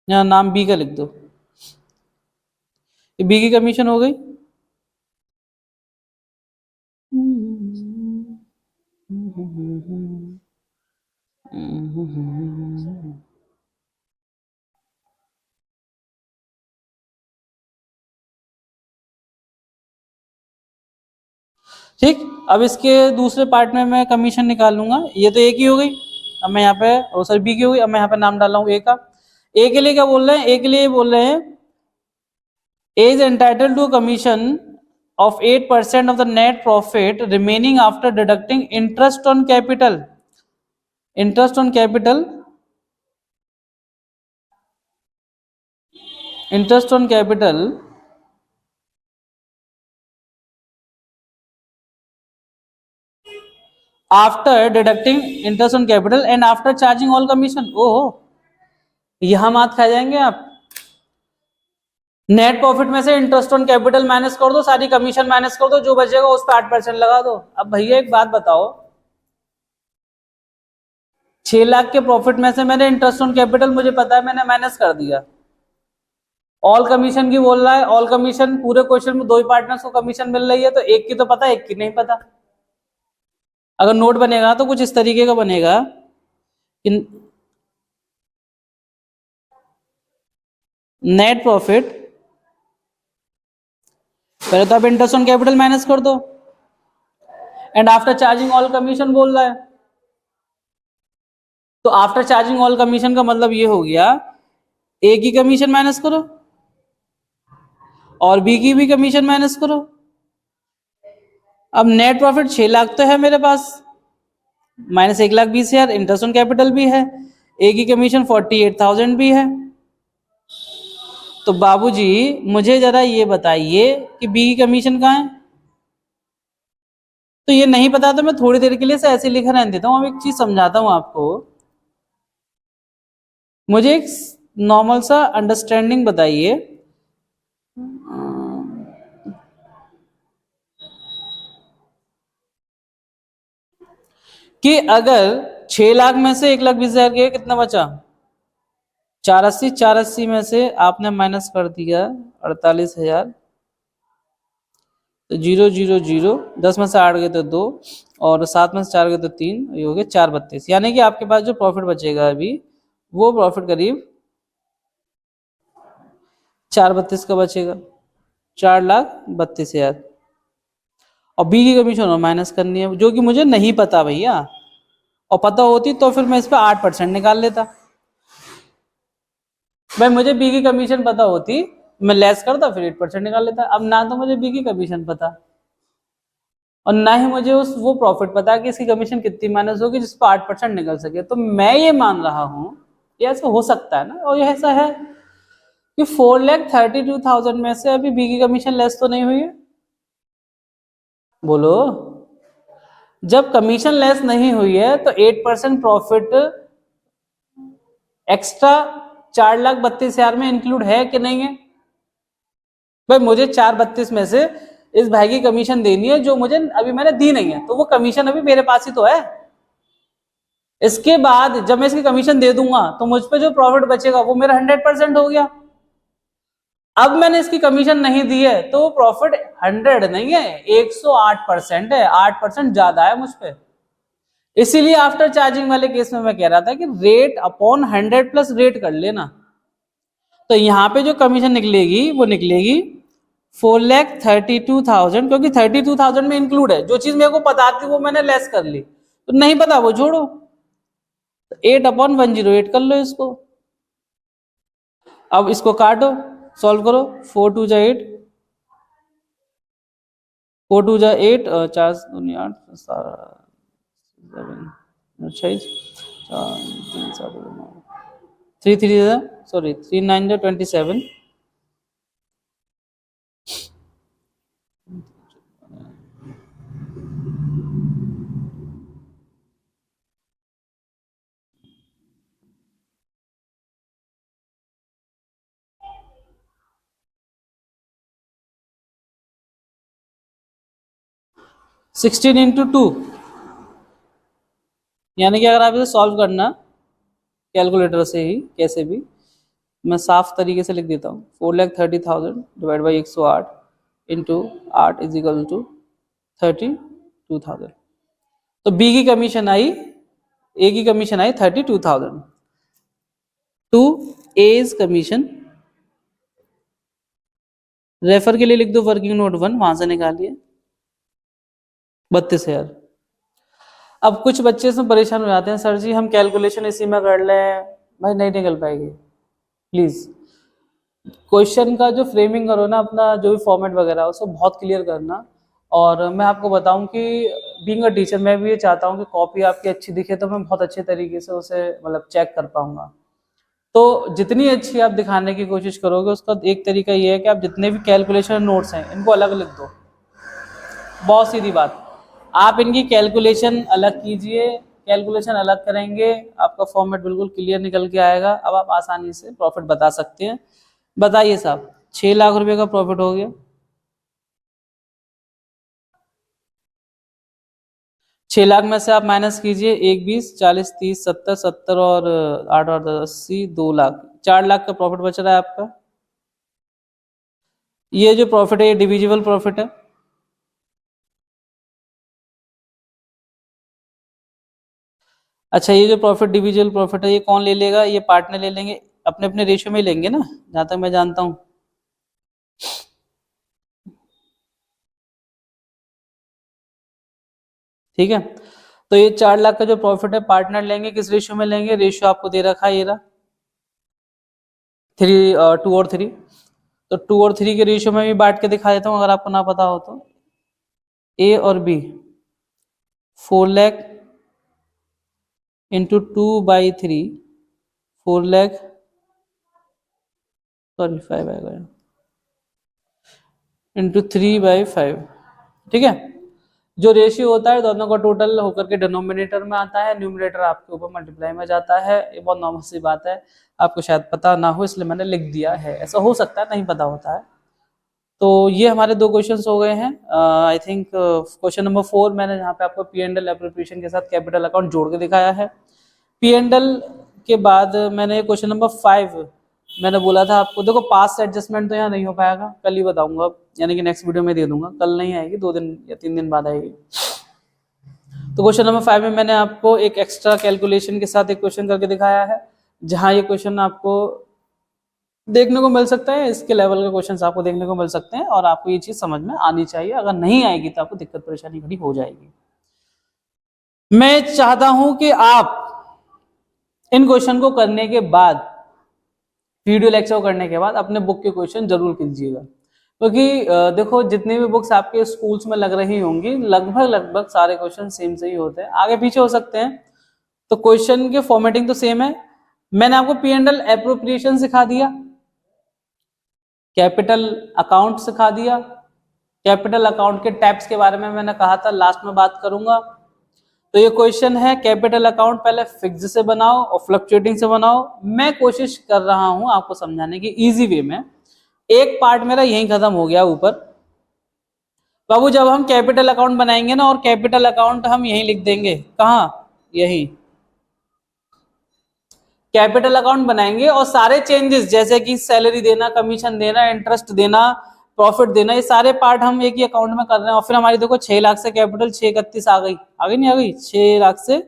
यहाँ नाम बी का लिख दो। ये बी की कमीशन हो गई। ठीक, अब इसके दूसरे पार्ट में मैं कमीशन निकालूंगा। ये तो एक ही हो गई। अब मैं यहाँ पे सॉरी बी की हो गई। अब मैं यहाँ पे नाम डाल रहा हूँ ए का। ए के लिए क्या बोल रहे हैं? ए के लिए बोल रहे हैं is entitled to a commission of 8% of the net profit remaining after deducting interest on capital. Interest on capital, interest on capital after deducting interest on capital and after charging all commission. ओहो, यहां मात खा जाएंगे आप। Net profit में से interest on capital minus कर दो, सारी कमीशन माइनस कर दो, जो बचेगा उस पर 8% लगा दो। अब भैया एक बात बताओ, 6 लाख के प्रॉफिट में से मैंने इंटरेस्ट ऑन कैपिटल मुझे पता है मैंने माइनस कर दिया। ऑल कमीशन की बोल रहा है, ऑल कमीशन पूरे क्वेश्चन में दो ही पार्टनर्स को कमीशन मिल रही है, तो एक की तो पता है एक की नहीं पता। अगर नोट बनेगा तो कुछ इस तरीके का बनेगा कि नेट प्रॉफिट, पहले तो आप इंटरेस्ट ऑन कैपिटल माइनस कर दो and after charging all commission बोल रहा है। तो आफ्टर चार्जिंग ऑल कमीशन का मतलब ये हो गया ए की कमीशन माइनस करो और बी की भी कमीशन माइनस करो। अब नेट प्रॉफिट 6 लाख तो है मेरे पास, माइनस 1,20,000 इंटरेस्ट ऑन कैपिटल भी है, ए की कमीशन 48,000 भी है। तो बाबूजी मुझे जरा ये बताइए कि बी की कमीशन कहाँ है? तो ये नहीं पता तो मैं थोड़ी देर के लिए से ऐसे लिखा रहने देता हूँ। अब एक चीज समझाता हूँ आपको, मुझे एक नॉर्मल सा अंडरस्टैंडिंग बताइए। कि अगर 6 लाख में से 1,20,000 गया, कितना बचा? 480। 480 में से आपने माइनस कर दिया 48,000, तो 0,0,0, 10 में से 8 गए तो 2 और 7 में से 4 गए तो 3, ये हो गए 4,32। यानी कि आपके पास जो प्रॉफिट बचेगा अभी वो प्रॉफिट करीब 4,32 का बचेगा, 4,32,000। और बी की कमीशन और माइनस करनी है जो कि मुझे नहीं पता भैया, और पता होती तो फिर मैं इस पर 8% निकाल लेता। भाई मुझे बी की कमीशन पता होती मैं लेस करता फिर 8% निकाल लेता। अब ना तो मुझे बी की कमीशन पता और ना ही मुझे उस वो प्रॉफिट पता कि इसकी कमीशन कितनी माइनस होगी जिस पर 8% निकल सके। तो मैं ये मान रहा हूं ये ऐसा हो सकता है ना, और ये ऐसा है कि 4,32,000 में से अभी बी की कमीशन लेस तो नहीं हुई है? बोलो, जब कमीशन लेस नहीं हुई है तो 8% प्रॉफिट एक्स्ट्रा 4,32,000 में इंक्लूड है कि नहीं है? भाई मुझे 4,32 में से इस भाई की कमीशन देनी है जो मुझे अभी मैंने दी नहीं है, तो वो कमीशन अभी मेरे पास ही तो है। इसके बाद जब मैं इसकी कमीशन दे दूंगा तो मुझ पे जो प्रॉफिट बचेगा वो मेरा 100% हो गया। अब मैंने इसकी कमीशन नहीं दी है तो प्रॉफिट 100 नहीं है, 108% है, 8% ज्यादा है मुझ पे। इसीलिए आफ्टर चार्जिंग वाले केस में मैं कह रहा था कि रेट अपॉन 100 प्लस रेट कर लेना। तो यहाँ पे जो कमीशन निकलेगी वो निकलेगी 4,32,000, क्योंकि 32,000 में इंक्लूड है। जो चीज मेरे को पता थी वो मैंने लेस कर ली, तो नहीं पता वो छोड़ो। 8/108 कर लो इसको। अब इसको काटो, सॉल्व करो। 4 2 जा 8, 4 2 जा 8, 4 दूनी 8, 7 3 7 9 3 3 सॉरी 3 9 जा 27, 16 इंटू 2, यानी कि अगर आप इसे सॉल्व करना कैलकुलेटर से ही कैसे भी, मैं साफ तरीके से लिख देता हूँ। 4,30,000 divide by 108 into 8 is equal to 32,000। तो बी की कमीशन आई, ए की कमीशन आई 32,000 टू एज कमीशन। रेफर के लिए लिख दो वर्किंग नोट 1, वहां से निकालिए 32,000। अब कुछ बच्चे इसमें परेशान हो जाते हैं, सर जी हम कैलकुलेशन इसी में कर लें। भाई नहीं निकल पाएगी। प्लीज क्वेश्चन का जो फ्रेमिंग करो ना, अपना जो भी फॉर्मेट वगैरह उसको बहुत क्लियर करना। और मैं आपको बताऊं कि बीइंग अ टीचर मैं भी ये चाहता हूं कि कॉपी आपकी अच्छी दिखे तो मैं बहुत अच्छे तरीके से उसे मतलब चेक कर पाऊंगा। तो जितनी अच्छी आप दिखाने की कोशिश करोगे, उसका एक तरीका ये है कि आप जितने भी कैलकुलेशन नोट्स हैं इनको अलग लिख दो। बहुत सीधी बात, आप इनकी कैलकुलेशन अलग कीजिए, कैलकुलेशन अलग करेंगे, आपका फॉर्मेट बिल्कुल क्लियर निकल के आएगा। अब आप आसानी से प्रॉफिट बता सकते हैं। बताइए साहब, 6 लाख रुपए का प्रॉफिट हो गया। 6 लाख में से आप माइनस कीजिए 1 20 40 30 70 70 और 8 और 80, 2 लाख, 4 लाख का प्रॉफिट बच रहा है आपका। ये जो प्रॉफिट है ये डिविजिबल प्रॉफिट है। अच्छा, ये जो प्रॉफिट डिविजिबल प्रॉफिट है ये कौन ले लेगा? ये पार्टनर ले लेंगे, अपने अपने रेशियो में लेंगे ना, जहां तक मैं जानता हूं। ठीक है, तो ये 4 लाख का जो प्रॉफिट है पार्टनर लेंगे, किस रेशियो में लेंगे? रेशियो आपको दे रखा है ये रहा 3 2 और 3। तो 2 और 3 के रेशियो में भी बांट के दिखा देता हूं अगर आपको ना पता हो तो। ए और B 4 lakh into 2/3, 4 lakh sorry 5 आएगा इंटू 3/5। ठीक है, जो रेशियो होता है दोनों का टोटल होकर के डिनोमिनेटर में आता है, न्यूमरेटर आपके ऊपर मल्टीप्लाई में जाता है। ये बहुत नॉर्मल सी बात है, आपको शायद पता ना हो इसलिए मैंने लिख दिया है, ऐसा हो सकता है नहीं पता होता है। तो ये हमारे 2 क्वेश्चंस हो गए हैं। आई थिंक क्वेश्चन नंबर 4 मैंने यहाँ पे आपको P&L एप्रोप्रिएशन के साथ कैपिटल अकाउंट जोड़ के दिखाया है। P&L के बाद मैंने क्वेश्चन नंबर 5 मैंने बोला था आपको, देखो पास एडजस्टमेंट तो यहाँ नहीं हो पाएगा, कल ही बताऊंगा, यानी कि नेक्स्ट वीडियो में दे दूंगा, कल नहीं आएगी, 2 दिन या 3 दिन बाद आएगी। तो क्वेश्चन नंबर 5 में मैंने आपको एक एक्स्ट्रा कैलकुलेशन के साथ एक क्वेश्चन करके दिखाया है, जहां ये क्वेश्चन आपको देखने को मिल सकता है, इसके लेवल के क्वेश्चंस आपको देखने को मिल सकते हैं और आपको ये चीज समझ में आनी चाहिए। अगर नहीं आएगी तो आपको दिक्कत परेशानी खड़ी हो जाएगी। मैं चाहता हूं कि आप इन क्वेश्चन को करने के बाद, वीडियो लेक्चर करने के बाद अपने बुक के क्वेश्चन जरूर कीजिएगा, क्योंकि देखो जितने भी बुक्स आपके स्कूल्स में लग रही होंगी लगभग सारे क्वेश्चन सेम से ही होते हैं, आगे पीछे हो सकते हैं, तो क्वेश्चन के फॉर्मेटिंग तो सेम है। मैंने आपको P&L एप्रोप्रिएशन सिखा दिया, कैपिटल अकाउंट सिखा दिया, कैपिटल अकाउंट के टाइप्स के बारे में मैंने कहा था लास्ट में बात करूंगा। तो ये क्वेश्चन है कैपिटल अकाउंट पहले फिक्स्ड से बनाओ और फ्लक्चुएटिंग से बनाओ। मैं कोशिश कर रहा हूं आपको समझाने की इजी वे में। एक पार्ट मेरा यही खत्म हो गया ऊपर। बाबू जब हम कैपिटल अकाउंट बनाएंगे ना, और कैपिटल अकाउंट हम यहीं लिख देंगे, कहाँ? यहीं। कैपिटल अकाउंट बनाएंगे और सारे चेंजेस जैसे कि सैलरी देना, कमीशन देना, इंटरेस्ट देना, प्रॉफिट देना, ये सारे पार्ट हम एक ही अकाउंट में कर रहे हैं। और फिर हमारी देखो 6 लाख से कैपिटल 631 आ गई, नहीं आ गई? 6 लाख से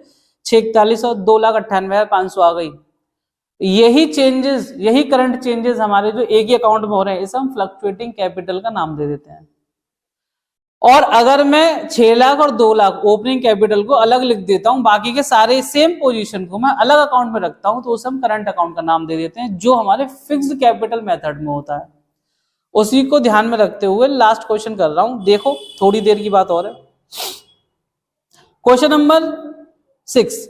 641 और 2,98,500 आ गई। यही चेंजेस, यही करंट चेंजेस हमारे जो एक ही अकाउंट में हो रहे हैं, इसे हम फ्लक्चुएटिंग कैपिटल का नाम दे देते हैं। और अगर मैं 6 लाख और 2 लाख ओपनिंग कैपिटल को अलग लिख देता हूं, बाकी के सारे सेम पोजीशन को मैं अलग अकाउंट में रखता हूं, तो उसे हम करंट अकाउंट का नाम दे देते हैं, जो हमारे फिक्स्ड कैपिटल मेथड में होता है। उसी को ध्यान में रखते हुए लास्ट क्वेश्चन कर रहा हूं, देखो थोड़ी देर की बात और है। क्वेश्चन नंबर 6,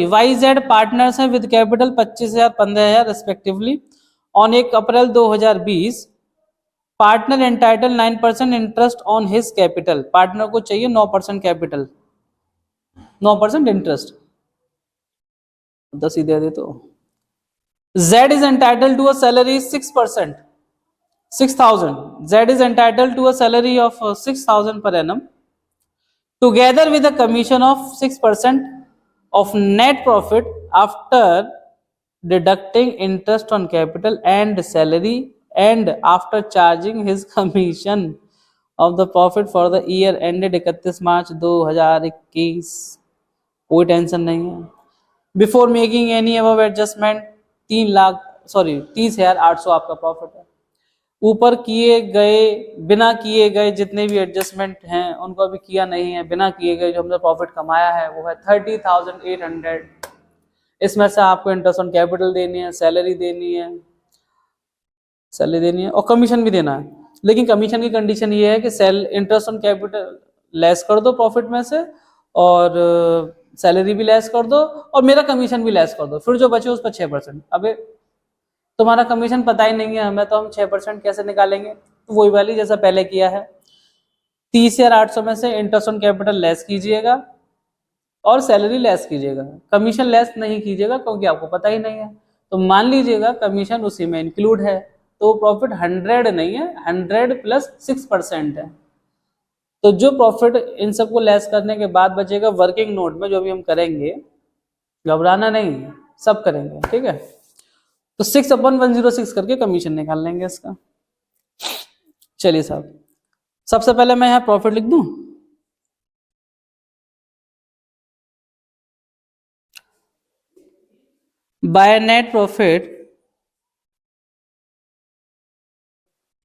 YZ पार्टनर्स हैं with capital 25,000 15,000 respectively on 1 April 2020। Partner entitle 9% interest on his capital. Partner को चाहिए 9% कैपिटल, 9% इंटरेस्ट, 10 ही दे दे तो। Z is entitled to a salary 6%, 6,000. Z is entitled to a salary of 6,000 per annum, together with a commission of 6% of net profit after deducting interest on capital and salary, and after charging his commission of the profit for the year ended 31 मार्च 2021। कोई tension नहीं है। Before making any above adjustment 30,800 आपका profit है। ऊपर किए गए, बिना किए गए जितने भी एडजस्टमेंट हैं उनको अभी किया नहीं है, बिना किए गए जो हमने प्रॉफिट कमाया है वो है 30,800। इसमें से आपको इंटरेस्ट ऑन कैपिटल देनी है, सैलरी देनी है और कमीशन भी देना है। लेकिन कमीशन की कंडीशन ये है कि इंटरेस्ट ऑन कैपिटल लेस कर दो प्रॉफिट में से, और सैलरी भी लेस कर दो, और मेरा कमीशन भी लेस कर दो, फिर जो बचे उस पर 6%। अबे तुम्हारा कमीशन पता ही नहीं है हमें, तो हम 6% कैसे निकालेंगे? तो वही वाली जैसा पहले किया है, 30,800 में से इंटरेस्ट ऑन कैपिटल लेस कीजिएगा और सैलरी लेस कीजिएगा, कमीशन लेस नहीं कीजिएगा क्योंकि आपको पता ही नहीं है। तो मान लीजिएगा कमीशन उसी में इंक्लूड है, तो प्रॉफिट 100 नहीं है, 100 प्लस 6% है। तो जो प्रॉफिट इन सबको लेस करने के बाद बचेगा वर्किंग नोट में, जो भी हम करेंगे, घबराना नहीं, सब करेंगे, ठीक है। तो 6/106 करके कमीशन निकाल लेंगे इसका। चलिए साहब, सबसे पहले मैं यहाँ प्रॉफिट लिख दूं। By net profit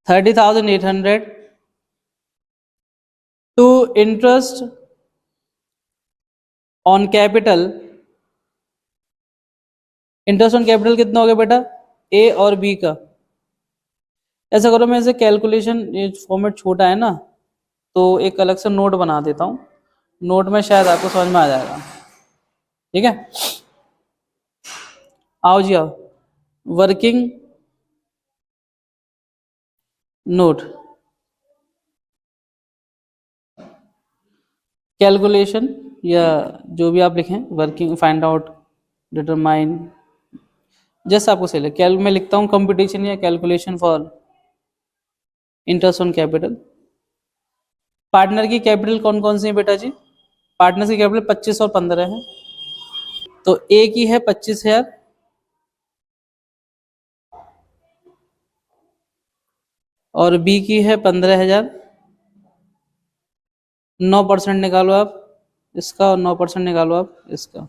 30,800 to interest on capital. Interest on capital कितना हो गया बेटा? ए और बी का। ऐसा करो, मैं इसे कैलकुलेशन, ये फॉर्मेट छोटा है ना, तो एक अलग से नोट बना देता हूं, नोट में शायद आपको समझ में आ जाएगा, ठीक है। आओ जी आओ, वर्किंग नोट, कैलकुलेशन या जो भी आप लिखें, वर्किंग, फाइंड आउट, डिटरमाइन, जैसा आपको सही लगे। मैं लिखता हूँ कंपटीशन या calculation for interest on capital. Partner की कैपिटल कौन कौन सी है बेटा जी? पार्टनर की कैपिटल 25 और 15 है, तो ए की है 25,000 और बी की है 15,000। 9% निकालो आप इसका और 9% निकालो आप इसका,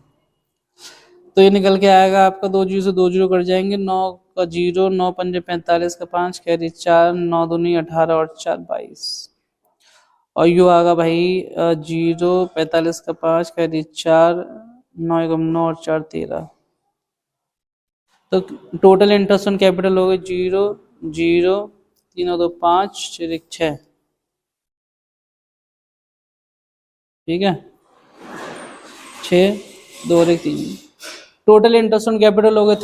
तो ये निकल के आएगा आपका 2 जीरो से 2 जीरो कट जाएंगे, 9 का 0, 9 पंजे 45 का 5, कैरी 4, 9 दूनी 18 और 4 22, और यू आगा भाई 0, 45 का 5, कैरी 4, 9 एकम 9 और 4 13। तो टोटल इंटरेस्ट ऑन कैपिटल हो गए 0 0, 3 और 2 5, 6 1 6, ठीक है, 6 2 और 1 3। टोटल इंटरेस्ट ऑन कैपिटल हो गए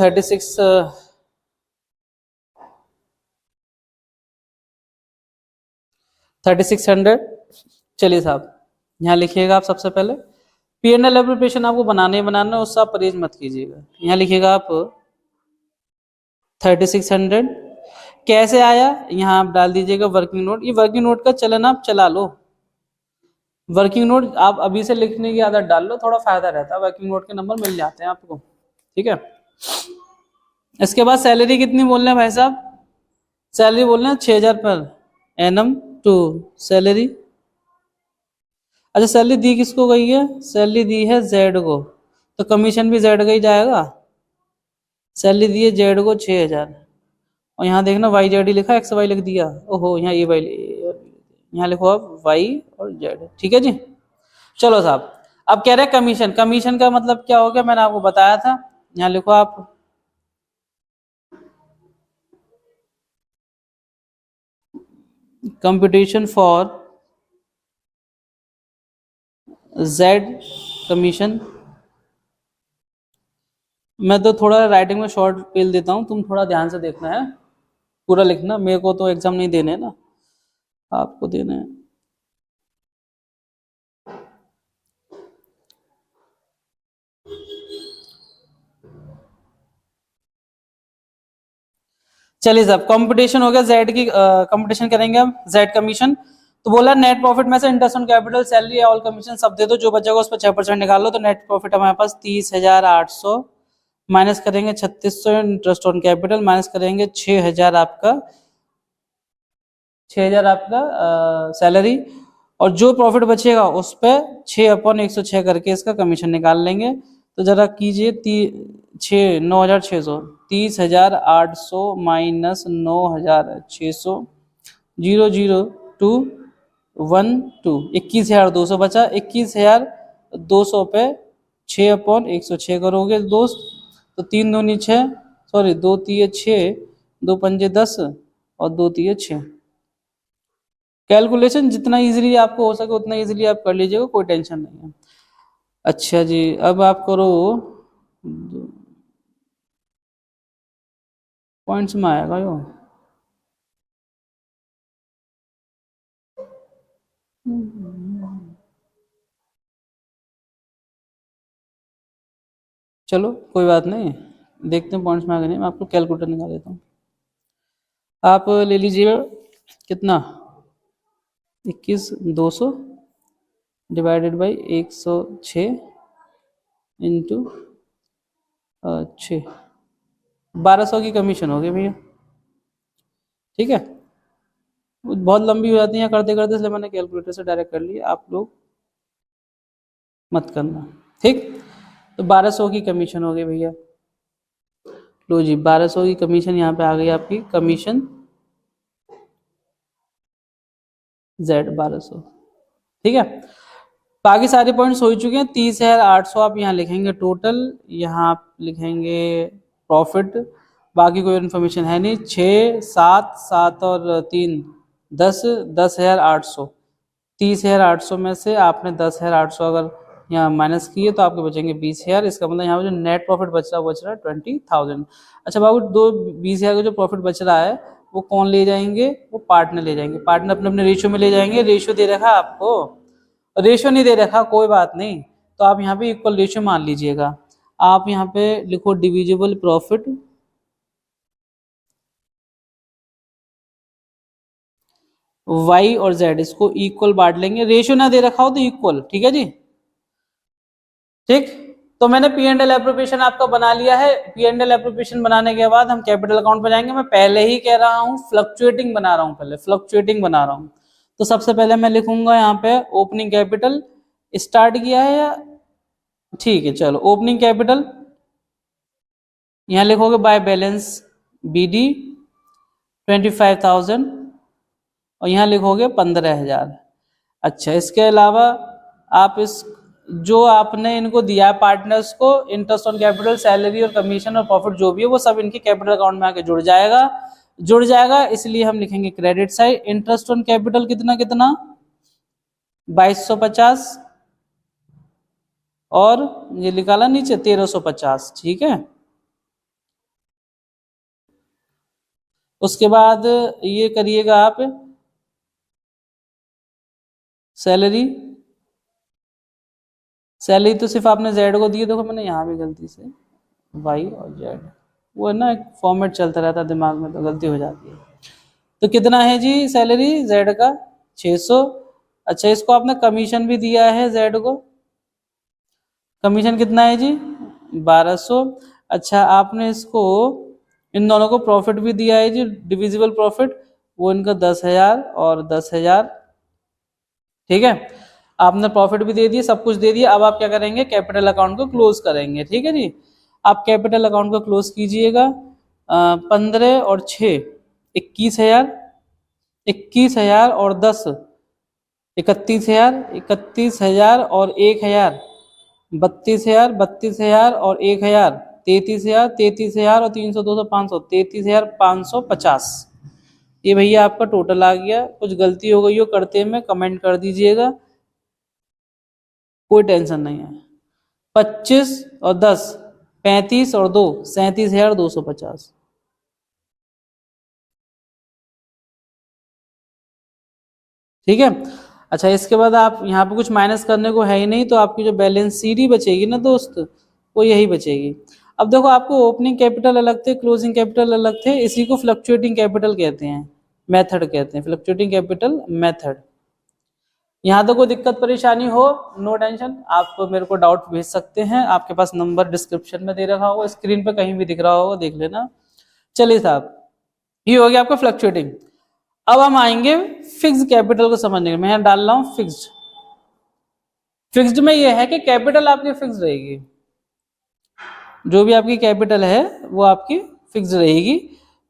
3600। चलिए साहब, यहाँ लिखिएगा आप सबसे पहले P&L एप्लीकेशन आपको बनाने बनाना, उससे आप परहेज मत कीजिएगा। यहाँ लिखिएगा आप 3600 कैसे आया, यहाँ आप डाल दीजिएगा वर्किंग नोट। ये वर्किंग नोट का चलन आप चला लो, वर्किंग नोट आप अभी से लिखने की आदत डाल लो, थोड़ा फायदा रहता है, वर्किंग नोट के नंबर मिल जाते हैं आपको, ठीक है। इसके बाद सैलरी कितनी बोलना है भाई साहब, सैलरी बोलना है 6,000 पर एनम टू सैलरी। अच्छा सैलरी दी किसको गई है, सैलरी दी है जेड को, तो कमीशन भी जेड का ही जाएगा। सैलरी दी है जेड को 6,000, और यहाँ देखना वाई जेड ही लिखा, एक्स वाई लिख दिया, ओहो यहाँ ये वाई, यहाँ लिखो आप वाई और जेड, ठीक है जी। चलो साहब, अब कह रहे हैं कमीशन, कमीशन का मतलब क्या हो गया, मैंने आपको बताया था, यहाँ लिखो आप कंपटीशन फॉर जेड कमीशन। मैं तो थोड़ा राइटिंग में शॉर्ट पेल देता हूँ, तुम थोड़ा ध्यान से देखना है, पूरा लिखना, मेरे को तो एग्जाम नहीं देने हैं ना, आपको देने हैं। चलिए साहब, कंपटीशन हो गया जेड की, कंपटीशन करेंगे हम जेड कमीशन। तो बोला नेट प्रॉफिट में से interest on capital salary all commission सब दे दो, जो बचेगा उस पर 6% निकाल लो, तो नेट प्रॉफिट हमारे पास 30,800 माइनस करेंगे 3600 इंटरेस्ट ऑन कैपिटल, माइनस करेंगे 6,000 आपका, 6,000 आपका सैलरी, और जो प्रॉफिट बचेगा उस पर 6/106 करके इसका कमीशन निकाल लेंगे। तो जरा कीजिए, 9,600, 30,800 माइनस 9,600, 00212, 21,200 बचा, 21,200 पे 6/106 करोगे दोस्त, तो 3 दूनी 6, सॉरी 2 तिये 6, 2 पंजे 10 और 2 तिये 6। कैलकुलेशन जितना इजीली आपको हो सके उतना इजीली आप कर लीजिएगा, कोई टेंशन नहीं है। अच्छा जी, अब आप करो, पॉइंट्स में आएगा यो, चलो कोई बात नहीं, देखते हैं पॉइंट्स में आ गए नहीं, मैं आपको कैलकुलेटर निकाल देता हूँ। आप ले लीजिए कितना, 21,200 डिवाइडेड बाई 106 इंटू 6, 1,200 की कमीशन होगी भैया, ठीक है। बहुत लंबी हो जाती है करते करते, इसलिए मैंने कैलकुलेटर से डायरेक्ट कर लिया, आप लोग मत करना, ठीक। तो 1,200 की कमीशन हो गई भैया, लो जी 1,200 की कमीशन यहाँ पे आ गई आपकी, कमीशन जेड 1,200, ठीक है। बाकी सारे पॉइंट्स हो चुके हैं, 30,800 आप यहाँ लिखेंगे टोटल, यहाँ आप लिखेंगे प्रॉफिट, बाकी कोई इन्फॉर्मेशन है नहीं, 6 7 7 और 3 10, 10,800, 30,800 में से आपने 10,800 अगर यहाँ माइनस किए तो आपके बचेंगे 20,000, इसका मतलब यहाँ पे जो नेट प्रॉफिट बच रहा है 20,000। अच्छा बाबू, 20,000 का जो प्रॉफिट बच रहा है वो कौन ले जाएंगे, वो पार्टनर ले जाएंगे, पार्टनर अपने अपने रेशियो में ले जाएंगे, रेशियो दे रखा है आपको, रेशियो नहीं दे रखा कोई बात नहीं, तो आप यहाँ पे इक्वल रेशियो मान लीजिएगा, आप यहाँ पे लिखो डिविजिबल प्रॉफिट वाई और जेड, इसको इक्वल बांट लेंगे, रेशियो ना दे रखा हो तो इक्वल, ठीक है जी, ठीक। तो मैंने पी एंड एल एप्रोप्रिएशन आपका बना लिया है, पी एंड एल एप्रोप्रिएशन बनाने के बाद हम कैपिटल अकाउंट पर जाएंगे, मैं पहले ही कह रहा हूं फ्लक्चुएटिंग बना रहा हूं, पहले फ्लक्चुएटिंग बना रहा हूं। तो सबसे पहले मैं लिखूंगा यहाँ पे ओपनिंग कैपिटल, स्टार्ट किया है या, ठीक है चलो, ओपनिंग कैपिटल यहाँ लिखोगे बाय बैलेंस BD 25,000, और यहाँ लिखोगे 15,000। अच्छा इसके अलावा आप इस जो आपने इनको दिया है पार्टनर्स को, इंटरेस्ट ऑन कैपिटल सैलरी और कमीशन और प्रॉफिट जो भी है वो सब इनके कैपिटल अकाउंट में आके जुड़ जाएगा, इसलिए हम लिखेंगे credit side, interest on capital कितना कितना 2,250, और ये निकाला नीचे 1,350, ठीक है। उसके बाद ये करिएगा आप सैलरी, सैलरी तो सिर्फ आपने जेड को दी है, देखो मैंने यहाँ भी गलती से वाई और जेड, वो है ना एक फॉर्मेट चलता रहता है दिमाग में तो गलती हो जाती है। तो कितना है जी सैलरी जेड का 600। अच्छा इसको आपने कमीशन भी दिया है जेड को, कमीशन कितना है जी 1,200, अच्छा, आपने इसको इन दोनों को प्रॉफिट भी दिया है जी, डिविजिबल प्रॉफिट, वो इनका 10,000 और 10,000। ठीक है, आपने प्रॉफिट भी दे दिया, सब कुछ दे दिया। अब आप क्या करेंगे, कैपिटल अकाउंट को क्लोज करेंगे। ठीक है जी, आप कैपिटल अकाउंट को क्लोज कीजिएगा। 15 और 6 21,000, 21,000 और 10 31,000, 31,000 और 1,000 32,000, 32,000 और 1,000 33,000, 33,000 और 300 200 500 33,550। ये भैया आपका टोटल आ गया। कुछ गलती हो गई हो करते में कमेंट कर दीजिएगा, कोई टेंशन नहीं है। 25 और 10 35 और 2 37,250। ठीक है, अच्छा इसके बाद आप यहाँ पे कुछ माइनस करने को है ही नहीं, तो आपकी जो बैलेंस शीट बचेगी ना दोस्त, वो यही बचेगी। अब देखो, आपको ओपनिंग कैपिटल अलग थे, क्लोजिंग कैपिटल अलग थे, इसी को फ्लक्चुएटिंग कैपिटल कहते हैं, मेथड कहते हैं, फ्लक्चुएटिंग कैपिटल मेथड। यहाँ तो कोई दिक्कत परेशानी हो, नो टेंशन, आप मेरे को डाउट भेज सकते हैं। आपके पास नंबर डिस्क्रिप्शन में दे रखा होगा, स्क्रीन पे कहीं भी दिख रहा होगा, देख लेना। चलिए साहब, ये हो गया आपका फ्लक्चुएटिंग। अब हम आएंगे फिक्स कैपिटल को समझने के। मैं यहाँ डाल रहा हूँ फिक्स्ड। फिक्स्ड में ये है कि कैपिटल आपकी फिक्स रहेगी, जो भी आपकी कैपिटल है वो आपकी फिक्स रहेगी।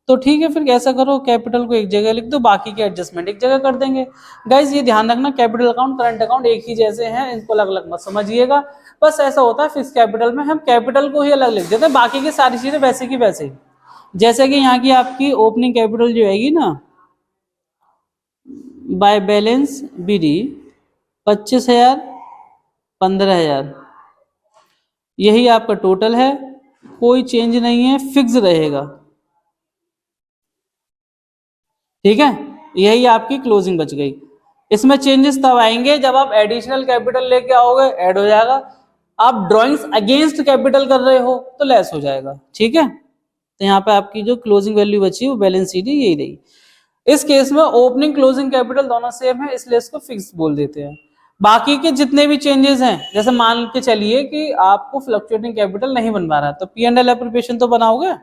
तो ठीक है, फिर ऐसा करो, कैपिटल को एक जगह लिख दो, बाकी के एडजस्टमेंट एक जगह कर देंगे। गाइज ये ध्यान रखना, कैपिटल अकाउंट करंट अकाउंट एक ही जैसे हैं, इनको अलग अलग मत समझिएगा। बस ऐसा होता है फिक्स कैपिटल में हम कैपिटल को ही अलग लिख देते हैं, बाकी की सारी चीजें वैसे की वैसे ही। जैसे कि यहाँ की आपकी ओपनिंग कैपिटल जो आएगी ना, बाय बैलेंस बीडी 25,000 15,000, यही आपका टोटल है, कोई चेंज नहीं है, फिक्स रहेगा। ठीक है, यही आपकी क्लोजिंग बच गई। इसमें चेंजेस तब आएंगे जब आप एडिशनल कैपिटल लेके आओगे, ऐड हो जाएगा। आप ड्रॉइंग्स अगेंस्ट कैपिटल कर रहे हो तो लेस हो जाएगा। ठीक है, तो यहाँ पे आपकी जो क्लोजिंग वैल्यू बची वो बैलेंस शीट यही रही। इस केस में ओपनिंग क्लोजिंग कैपिटल दोनों सेम है, इसलिए इसको फिक्स बोल देते हैं। बाकी के जितने भी चेंजेस हैं, जैसे मान के चलिए कि आपको फ्लक्चुएटिंग कैपिटल नहीं बनवा रहा, तो P&L एप्रोप्रिएशन तो बनाओगे,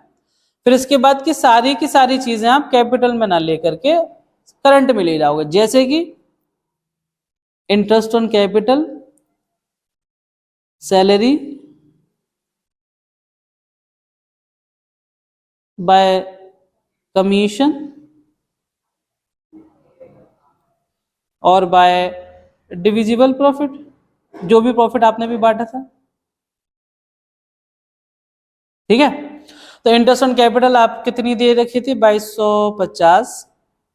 फिर इसके बाद की सारी चीजें आप कैपिटल में ना लेकर के करंट में ले जाओगे, जैसे कि interest on capital, salary bye commission और बाय डिविजिबल प्रॉफिट, जो भी प्रॉफिट आपने भी बांटा था। ठीक है, तो इंटरेस्ट ऑन कैपिटल आप कितनी दे रखी थी, 2250,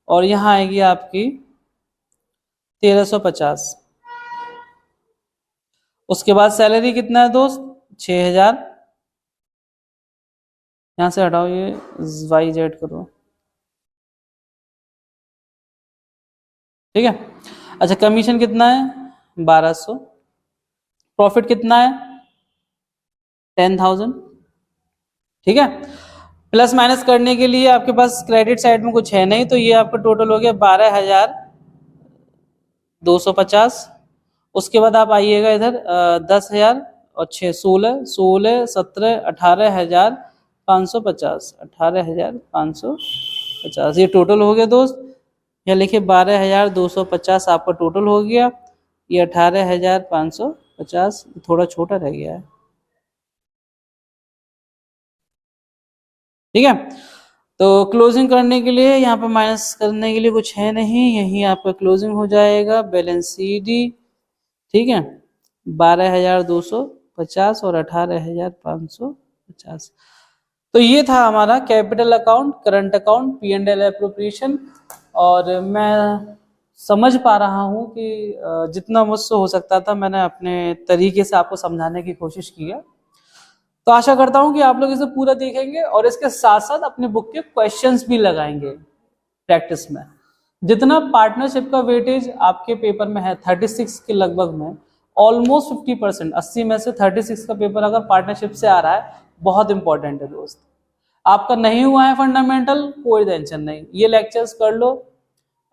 और यहां आएगी आपकी 1350। उसके बाद सैलरी कितना है दोस्त, 6,000, यहां से हटाओ, ये YZ करो। ठीक है, अच्छा कमीशन कितना है, 1200, प्रॉफिट कितना है, 10,000। ठीक है, प्लस माइनस करने के लिए आपके पास क्रेडिट साइड में कुछ है नहीं, तो ये आपका टोटल हो गया 12,250। उसके बाद आप आइएगा इधर 10,000 और 6 16 16 17 18,550, 18,550 ये टोटल हो गया दोस्त। या लिखिए 12,250 आपका टोटल हो गया, ये 18,550 थोड़ा छोटा रह गया है। ठीक है, तो क्लोजिंग करने के लिए यहाँ पे माइनस करने के लिए कुछ है नहीं, यही आपका क्लोजिंग हो जाएगा, बैलेंस CD। ठीक है, 12,250 और 18,550। तो ये था हमारा capital account, current account, P&L appropriation. और मैं समझ पा रहा हूँ कि जितना मुझसे हो सकता था मैंने अपने तरीके से आपको समझाने की कोशिश की है। तो आशा करता हूं कि आप लोग इसे पूरा देखेंगे और इसके साथ साथ अपने बुक के क्वेश्चंस भी लगाएंगे प्रैक्टिस में। जितना पार्टनरशिप का वेटेज आपके पेपर में है 36 के लगभग में, ऑलमोस्ट 50%, 80 में से 36 का पेपर अगर पार्टनरशिप से आ रहा है, बहुत इंपॉर्टेंट है दोस्त। आपका नहीं हुआ है फंडामेंटल, कोई टेंशन नहीं, ये लेक्चर्स कर लो।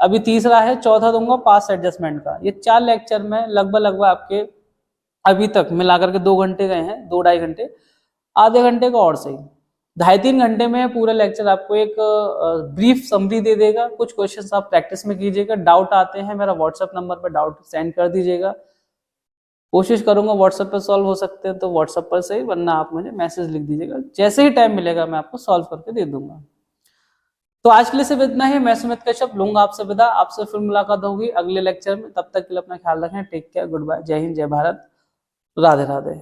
अभी तीसरा है, चौथा दूंगा पास एडजस्टमेंट का। ये 4 लेक्चर में लगभग आपके अभी तक मिलाकर के 2 घंटे गए हैं, 2 ढाई घंटे। आधे घंटे का और सही, 2.5-3 घंटे में पूरा लेक्चर आपको एक ब्रीफ समरी दे देगा। कुछ क्वेश्चंस आप प्रैक्टिस में कीजिएगा, डाउट आते हैं मेरा व्हाट्सएप नंबर पर डाउट सेंड कर दीजिएगा, कोशिश करूंगा व्हाट्सएप पर सॉल्व हो सकते हैं तो व्हाट्सएप पर सही, वरना आप मुझे मैसेज लिख दीजिएगा, जैसे ही टाइम मिलेगा मैं आपको सॉल्व करके दे दूंगा। तो आज के लिए सिर्फ इतना ही। मैं सुमित कश्यप लूंगा आपसे विदा, आपसे फिर मुलाकात होगी अगले लेक्चर में। तब तक के लिए अपना ख्याल रखें, टेक केयर, गुड बाय, जय हिंद, जय भारत, राधे राधे।